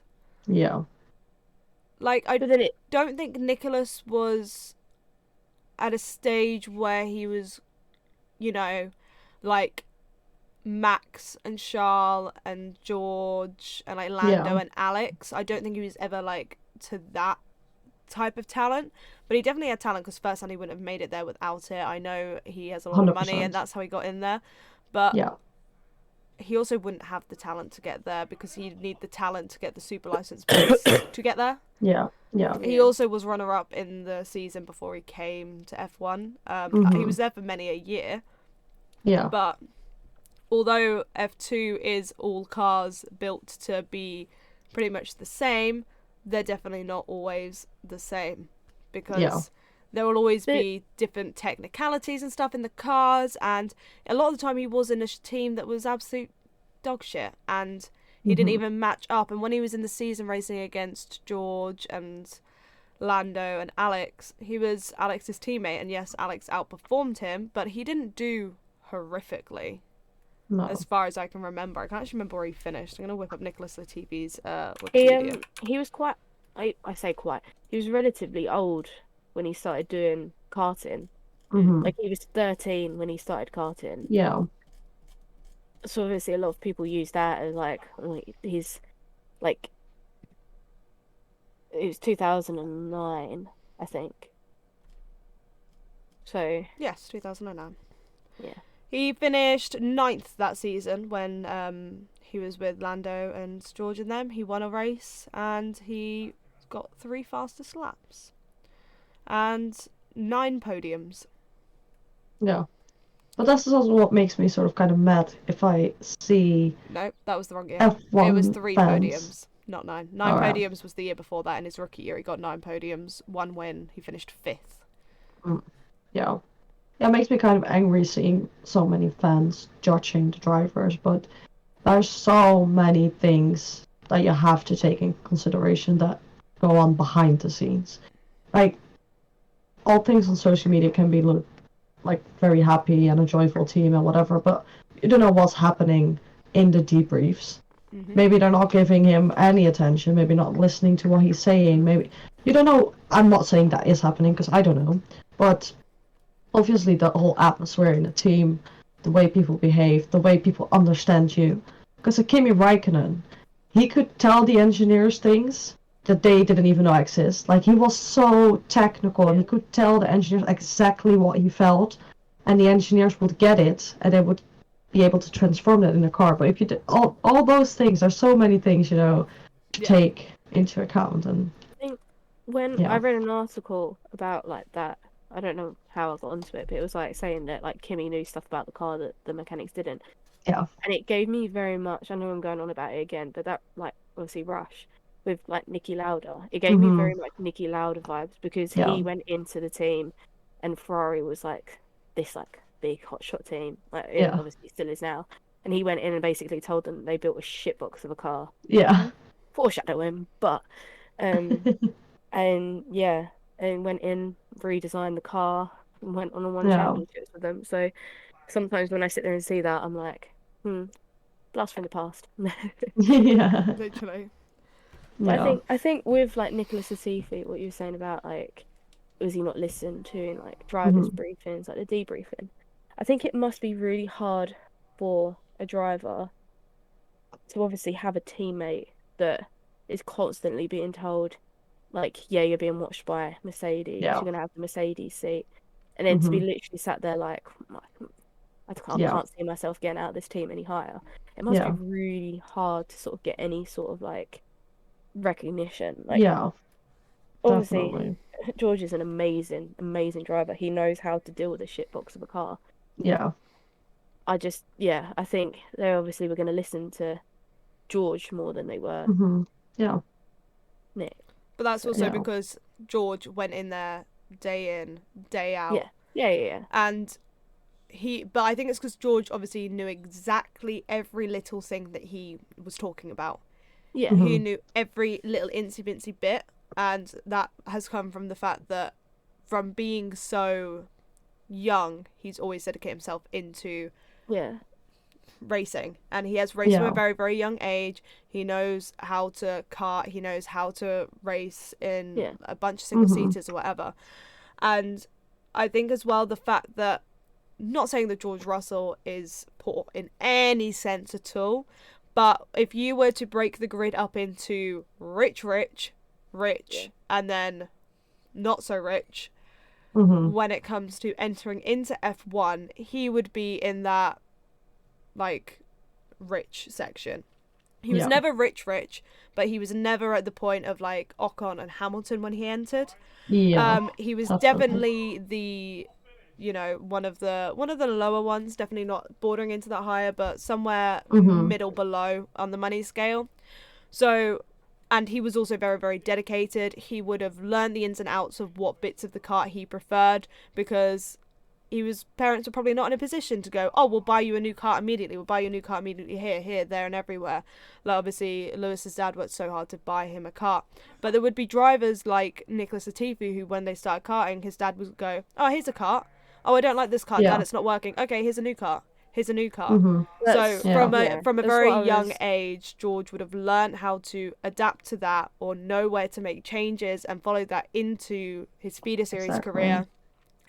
Yeah. Like, I But then it don't think Nicholas was at a stage where he was, you know, like Max and Charles and George and like Lando Yeah. and Alex. I don't think he was ever like to that type of talent, but he definitely had talent, because first hand he wouldn't have made it there without it. I know he has a lot of money and 100%. that's how he got in there, but Yeah. he also wouldn't have the talent to get there, because he'd need the talent to get the super license points to get there. Yeah. Yeah. He also was runner up in the season before he came to F1. He was there for many a year, Yeah. but although F2 is all cars built to be pretty much the same, they're definitely not always the same, because Yeah. there will always But- be different technicalities and stuff in the cars, and a lot of the time he was in a team that was absolute dog shit, and he didn't even match up. And when he was in the season racing against George and Lando and Alex, he was Alex's teammate, and yes, Alex outperformed him, but he didn't do horrifically. No. As far as I can remember. I can't actually remember where he finished. I'm going to whip up Nicholas Latifi's Wikipedia. he was quite. I say quite. He was relatively old when he started doing karting. Like he was 13 when he started karting. Yeah. So obviously a lot of people use that as like he's like it was 2009, I think. So Yes, 2009. yeah. He finished 9th that season when he was with Lando and George and them. He won a race and he got 3 fastest laps. And 9 podiums. Yeah. But that's also what makes me sort of kind of mad if I see No, that was the wrong year. F1 It was 3 fans. podiums, not 9. 9 Alright. podiums was the year before that. In his rookie year, he got 9 podiums, 1 win. He finished 5th. Yeah. Yeah, it makes me kind of angry seeing so many fans judging the drivers, but there's so many things that you have to take in consideration that go on behind the scenes. Like, all things on social media can be like very happy and a joyful team and whatever, but you don't know what's happening in the debriefs. Maybe they're not giving him any attention, maybe not listening to what he's saying, maybe you don't know. I'm not saying that is happening because I don't know, but obviously the whole atmosphere in the team, the way people behave, the way people understand you. Because Kimi Räikkönen, he could tell the engineers things that they didn't even know exist. Like, he was so technical and he could tell the engineers exactly what he felt, and the engineers would get it and they would be able to transform that in a car. But if you did all those things, there's so many things, to take into account. And I think when I read an article about like that, I don't know how I got onto it, but it was like saying that like Kimmy knew stuff about the car that the mechanics didn't. Yeah. And it gave me very much, I know I'm going on about it again, but that, like, obviously Rush with, like, Nicky Lauda, it gave me Mhm. very much Nicky Lauda vibes because Yeah. he went into the team and Ferrari was, like, this, like, big hotshot team, like, it Yeah. obviously still is now. And he went in and basically told them they built a shitbox of a car. Yeah. Foreshadowing, but, and yeah, and went in, redesigned the car, and went on and won Yeah. championships with them. So sometimes when I sit there and see that, I'm like, blast from the past. Yeah. Literally. But Yeah. I think with like Nicholas Latifi, what you were saying about like was he not listened to in like drivers' Mhm. briefings, like the debriefing? I think it must be really hard for a driver to obviously have a teammate that is constantly being told, like, yeah, you're being watched by Mercedes, Yeah. you're gonna have the Mercedes seat, and then to be Mhm. literally sat there like, I Yeah. can't see myself getting out of this team any higher. It must be Yeah. really hard to sort of get any sort of like recognition. Like, Yeah. obviously, Definitely. George is an amazing, amazing driver. He knows how to deal with a shitbox of a car. Yeah. Yeah, I think they obviously were going to listen to George more than they were Mhm. Yeah. Nick. But that's So, also Yeah. because George went in there day in, day out. yeah, yeah, yeah, yeah. And but I think it's because George obviously knew exactly every little thing that he was talking about. Yeah, He Mhm. knew every little incy bit. And that has come from the fact that from being so young, he's always dedicated himself into yeah, racing, and he has raced from a Yeah. very, very young age. He knows how to kart, he knows how to race in yeah, a bunch of single Mhm. seaters or whatever. And I think as well the fact that, not saying that George Russell is poor in any sense at all, but if you were to break the grid up into rich, yeah, and then not so rich, Mhm. when it comes to entering into F1, he would be in that, like, rich section. He was Yeah. never rich, but he was never at the point of like Ocon and Hamilton when he entered. Yeah. He was Definitely. definitely the, one of the lower ones, definitely not bordering into that higher, but somewhere Mhm. middle below on the money scale. So, and he was also very, very dedicated. He would have learned the ins and outs of what bits of the kart he preferred, because parents were probably not in a position to go, oh, we'll buy you a new car immediately. We'll buy you a new car immediately here, there, and everywhere. Like, obviously, Lewis's dad worked so hard to buy him a car. But there would be drivers like Nicholas Latifi who, when they started karting, his dad would go, oh, here's a car. Oh, I don't like this car, Dad. Yeah. It's not working. Okay, here's a new car. Here's a new car. Mhm. So Yeah. from a that's very what I young was. age, George would have learned how to adapt to that, or know where to make changes and follow that into his feeder series Exactly. career.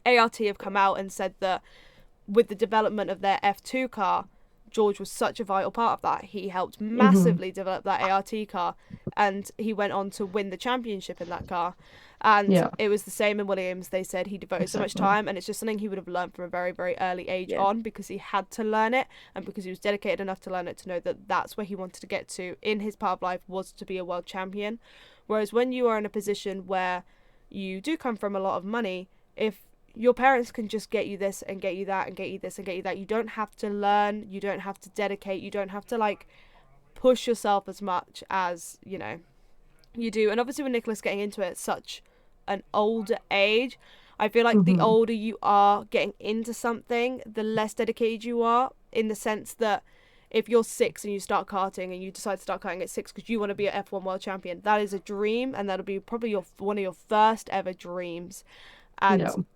ART have come out and said that with the development of their F2 car, George was such a vital part of that. He helped Mhm. massively develop that ART car, and he went on to win the championship in that car. And Yeah. it was the same in Williams. They said he devoted so much Exactly. time, and it's just something he would have learned from a very, very early age Yeah, on, because he had to learn it, and because he was dedicated enough to learn it, to know that that's where he wanted to get to in his part of life, was to be a world champion. Whereas when you are in a position where you do come from a lot of money, if your parents can just get you this and get you that and get you this and get you that, you don't have to learn, you don't have to dedicate, you don't have to like push yourself as much as you do. And obviously with Nicholas getting into it at such an older age, I feel like the Mhm. older you are getting into something, the less dedicated you are, in the sense that if you're 6 and you start karting and you decide to start karting at 6 because you want to be an F1 world champion, that is a dream, and that'll be probably one of your first ever dreams. Yeah. And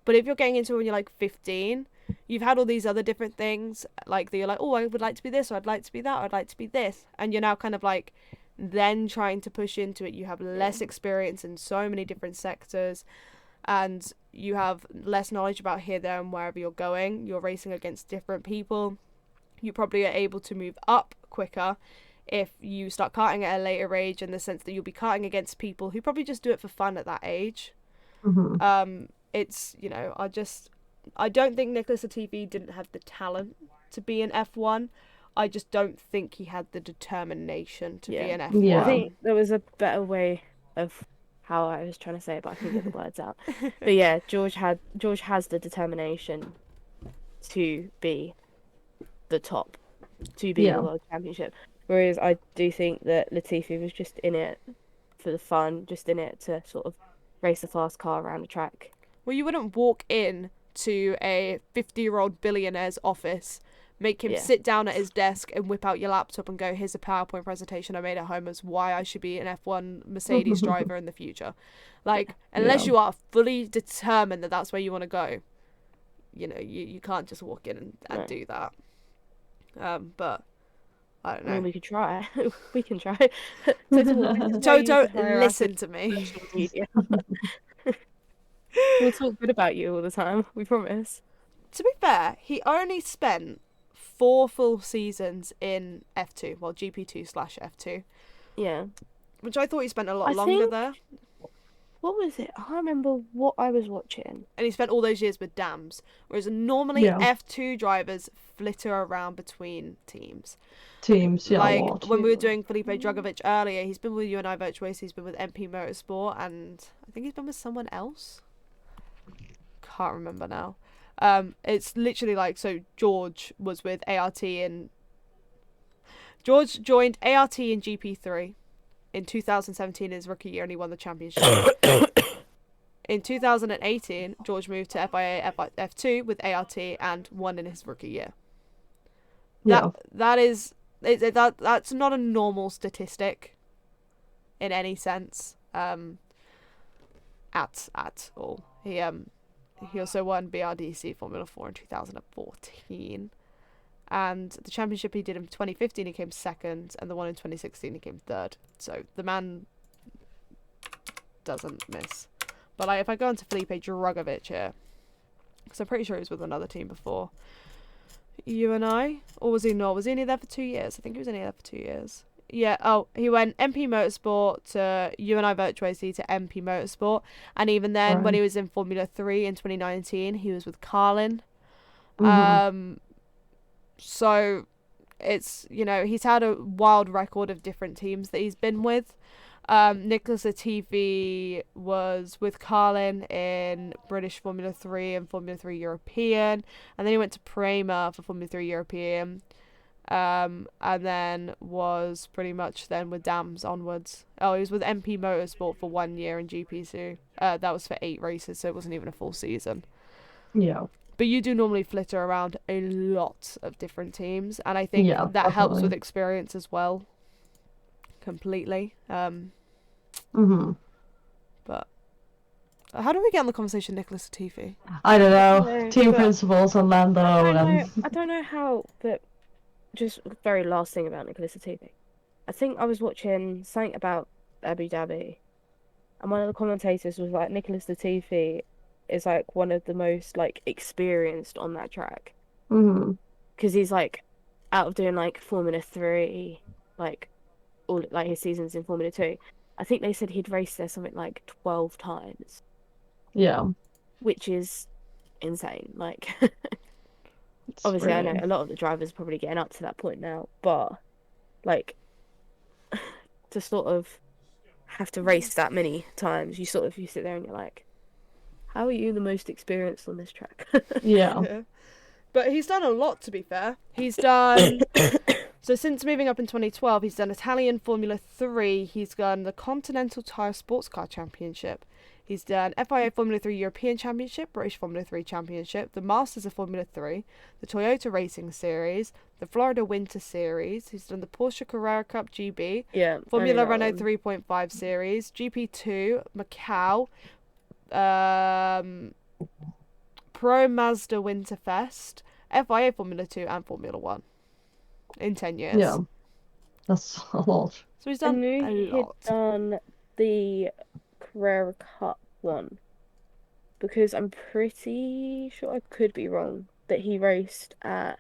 but if you're getting into it when you're like 15, you've had all these other different things, like that you're like, oh, I would like to be this, or I'd like to be that, or I'd like to be this. And you're now kind of like then trying to push into it. You have yeah, less experience in so many different sectors, and you have less knowledge about here, there, and wherever you're going. You're racing against different people. You probably are able to move up quicker if you start karting at a later age, in the sense that you'll be karting against people who probably just do it for fun at that age. Mhm. It's, I don't think Nicholas Latifi didn't have the talent to be an F1. I just don't think he had the determination to be yeah. an I Yeah. think F1. there was a better way of how I was trying to say it, but I couldn't get the words out. But yeah, George has the determination to be the top to be in the World Championship. Whereas I do think that Latifi was just in it for the fun, just in it to sort of race a fast car around the track. Well, you wouldn't walk in to a 50-year-old billionaire's office, make him sit down at his desk and whip out your laptop and go, here's a PowerPoint presentation I made at home as why I should be an F1 Mercedes driver in the future. Like, unless you are fully determined that that's where you want to go, you know, you can't just walk in and do that. But I don't know. I mean, we could try. We can try. Toto, listen to me. We'll talk good about you all the time, we promise. To be fair, he only spent 4 full seasons in F2, well, GP2/F2. Yeah. Which I thought he spent a lot longer there. What was it? I can't remember what I was watching. And he spent all those years with Dams. Whereas normally F2 drivers flitter around between teams. Like when we were doing Felipe Drugovich earlier, he's been with UNI Virtual Race, he's been with MP Motorsport, and I think he's been with someone else. Can't remember now. It's literally like, so George was with ART and George joined ART in GP3 in 2017, his rookie year, and he won the championship. In 2018, George moved to FIA F2 with ART and won in his rookie year. That's not a normal statistic in any sense at all. He also won BRDC Formula 4 in 2014. And the championship he did in 2015, he came second. And the one in 2016, he came third. So the man doesn't miss. But like, if I go into Felipe Drugovich here, because I'm pretty sure he was with another team before UNI, or was he not? Was he only there for 2 years? I think he was only there for 2 years. Yeah. Oh, he went MP Motorsport to UNI Virtual AC to MP Motorsport, and even then, when he was in Formula 3 in 2019, he was with Carlin. So it's, you know, he's had a wild record of different teams that he's been with. Nicholas Latifi was with Carlin in British Formula 3 and Formula 3 European, and then he went to Prema for Formula 3 European, and then was pretty much then with Dams onwards. Oh, he was with MP Motorsport for 1 year in GP2. That was for 8 races, so it wasn't even a full season. Yeah. But you do normally flitter around a lot of different teams, and I think that helps with experience as well. Completely. But how do we get on the conversation, Nicholas Latifi? I don't know. Team principals on Lando. I don't know how, but just very last thing about Nicholas Latifi. I think I was watching something about Abu Dhabi, and one of the commentators was like, Nicholas Latifi is like one of the most like experienced on that track. Because he's like out of doing like Formula 3, like all like his seasons in Formula 2. I think they said he'd raced there something like 12 times. Yeah. Which is insane. Like, obviously, I know a lot of the drivers are probably getting up to that point now, but like, to sort of have to race that many times, you sit there and you're like, how are you the most experienced on this track? Yeah. But he's done a lot, to be fair. He's done... So since moving up in 2012, he's done Italian Formula 3. He's done the Continental Tire Sports Car Championship. He's done FIA Formula 3 European Championship, British Formula 3 Championship, the Masters of Formula 3, the Toyota Racing Series, the Florida Winter Series. He's done the Porsche Carrera Cup GB, Formula Renault 3.5 Series, GP2, Macau, Pro Mazda Winterfest, FIA Formula 2 and Formula 1 in 10 years. Yeah, that's a lot. So he's done a lot. He'd done the Carrera Cup one, because I'm pretty sure, I could be wrong, that he raced at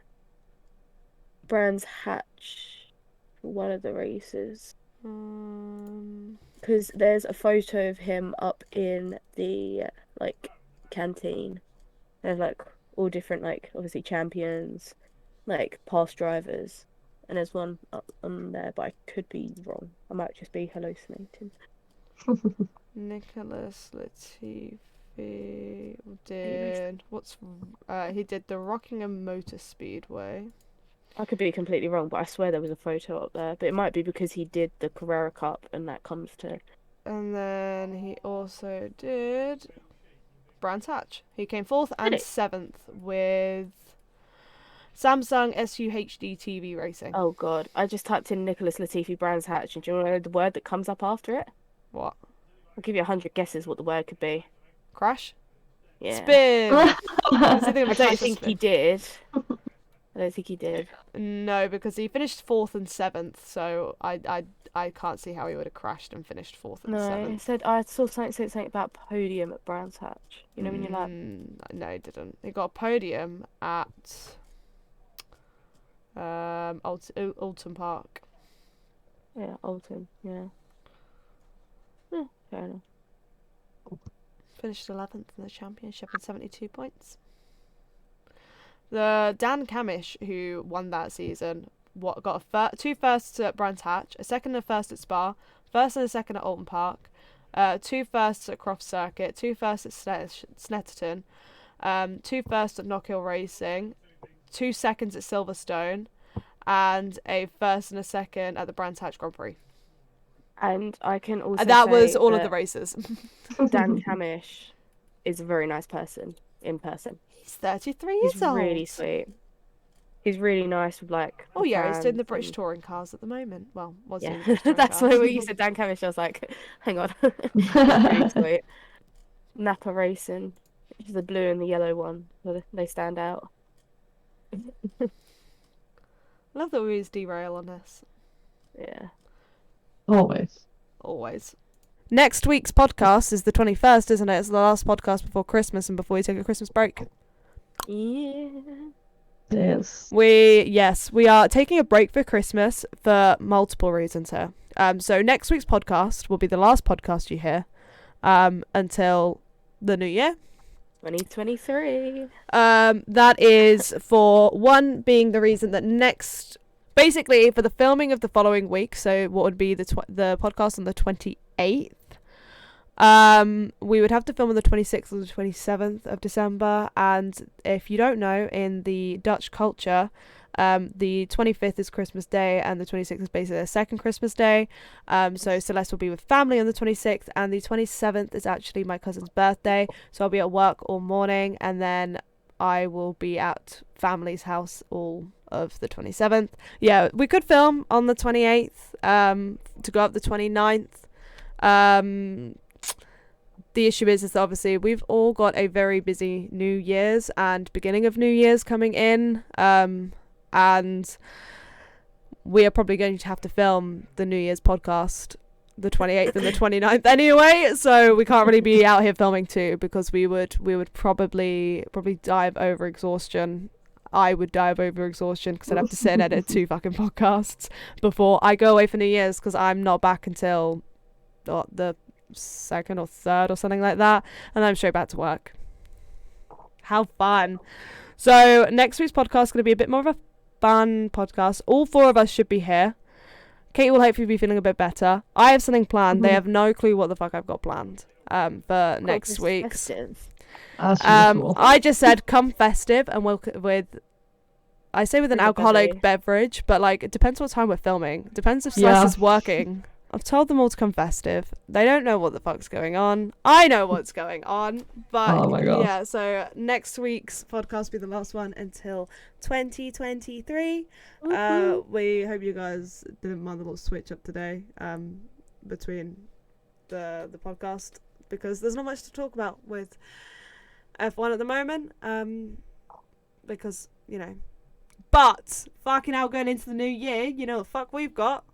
Brands Hatch for one of the races. Because there's a photo of him up in the like canteen. There's like all different, like obviously champions, like past drivers, and there's one up on there, but I could be wrong. I might just be hallucinating. Nicholas Latifi did he did the Rockingham Motor Speedway. I could be completely wrong, but I swear there was a photo up there. But it might be because he did the Carrera Cup, and that comes to. And then he also did Brands Hatch. He came 4th and Did he? 7th with Samsung SUHD TV Racing. Oh God! I just typed in Nicholas Latifi Brands Hatch, and do you want to know the word that comes up after it? What? I'll give you 100 guesses what the word could be. Crash? Yeah. Spin! I don't think he did. I don't think he did. No, because he finished 4th and 7th, so I can't see how he would have crashed and finished 4th and No, 7th. it said I saw something about podium at Brands Hatch. You know when you're like, no, he didn't. He got a podium at Alton Park. yeah, Alton, yeah. Fair enough. Finished 11th in the championship with 72 points. The Dan Camish, who won that season, got two firsts at Brands Hatch, a second and a first at Spa, first and a second at Alton Park, 2 firsts at Croft Circuit, 2 firsts at Snetterton, 2 firsts at Knockhill Racing, 2 seconds at Silverstone, and a first and a second at the Brands Hatch Grand Prix. And I can also That say was all of that the races. Dan Camish is a very nice person in person. He's 33 years He's old. really sweet. He's really nice with like. Oh yeah, he's doing the fans British and- touring cars at the moment. Well, was doing Yeah, British touring that's cars. why when you said Dan Camish, I was like, hang on. He's really sweet. Napa Racing, which is the blue and the yellow one. So they stand out. I love that we always derail on this. Yeah. Always. Next week's podcast is the 21st, isn't it? It's the last podcast before Christmas and before we take a Christmas break. Yeah. Yes. We are taking a break for Christmas for multiple reasons here. So next week's podcast will be the last podcast you hear until the new year. 2023. That is for one being the reason that basically for the filming of the following week, so what would be the podcast on the 28th, we would have to film on the 26th or the 27th of December, and if you don't know, in the Dutch culture, the 25th is Christmas Day and the 26th is basically their second Christmas Day. So Celeste will be with family on the 26th, and the 27th is actually my cousin's birthday, so I'll be at work all morning, and then I will be at family's house all of the 27th. Yeah, we could film on the 28th to go up the 29th. The issue is that obviously we've all got a very busy New Year's and beginning of New Year's coming in, and we are probably going to have to film the New Year's podcast the 28th and the 29th anyway, so we can't really be out here filming too, because we would probably die of over exhaustion. I would die of over exhaustion because I'd have to sit and edit 2 fucking podcasts before I go away for New Year's, because I'm not back until the 2nd or 3rd or something like that, and I'm straight back to work. How fun. So next week's podcast is going to be a bit more of a fun podcast. All 4 of us should be here. Kate will hopefully be feeling a bit better. I have something planned. They have no clue what the fuck I've got planned for next week's. I just said come festive and with an alcoholic beverage, but like it depends what time we're filming. Depends if Celeste is working. I've told them all to come festive. They don't know what the fuck's going on. I know what's going on. But oh my God. Yeah, so next week's podcast will be the last one until 2023. We hope you guys didn't mind the little switch up today between the podcast, because there's not much to talk about with F1 at the moment. Because, you know. But fucking hell, going into the new year, you know the fuck we've got.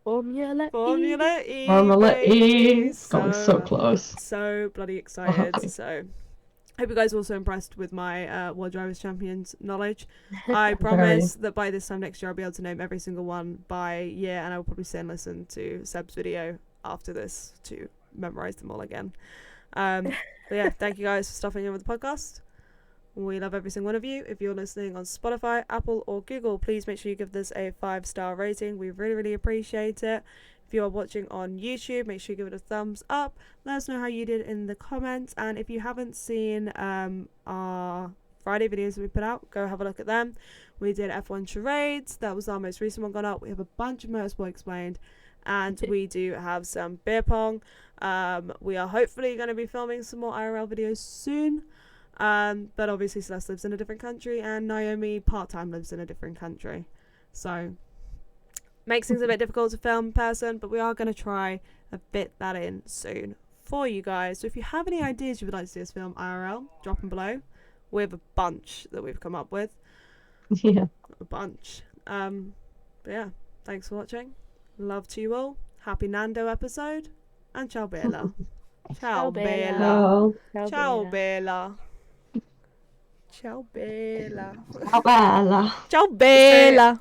Formula E. Going so close. So bloody excited. So hope you guys are also impressed with my World Drivers' Champions knowledge. I promise that by this time next year I'll be able to name every single one by year, and I will probably sit and listen to Seb's video after this to memorize them all again. But yeah, thank you guys for stopping in with the podcast. We love every single one of you. If you're listening on Spotify, Apple or Google, please make sure you give this a 5-star rating. We really, really appreciate it. If you are watching on YouTube, make sure you give it a thumbs up. Let us know how you did in the comments. And if you haven't seen our Friday videos that we put out. Go have a look at them. We did F1 charades. That was our most recent one gone up. We have a bunch of motorsport explained, and we do have some beer pong. We are hopefully going to be filming some more IRL videos soon. But obviously Celeste lives in a different country, and Naomi part-time lives in a different country. So makes things a bit difficult to film in person, but we are going to try and fit that in soon for you guys. So if you have any ideas you would like to see us film IRL, drop them below. We have a bunch that we've come up with. Yeah. A bunch. But yeah, thanks for watching. Love to you all. Happy Nando episode. And ciao Bella. Ciao Bella. Oh. Ciao Bella. Ciao Bella. Ciao bella. Ciao Bella.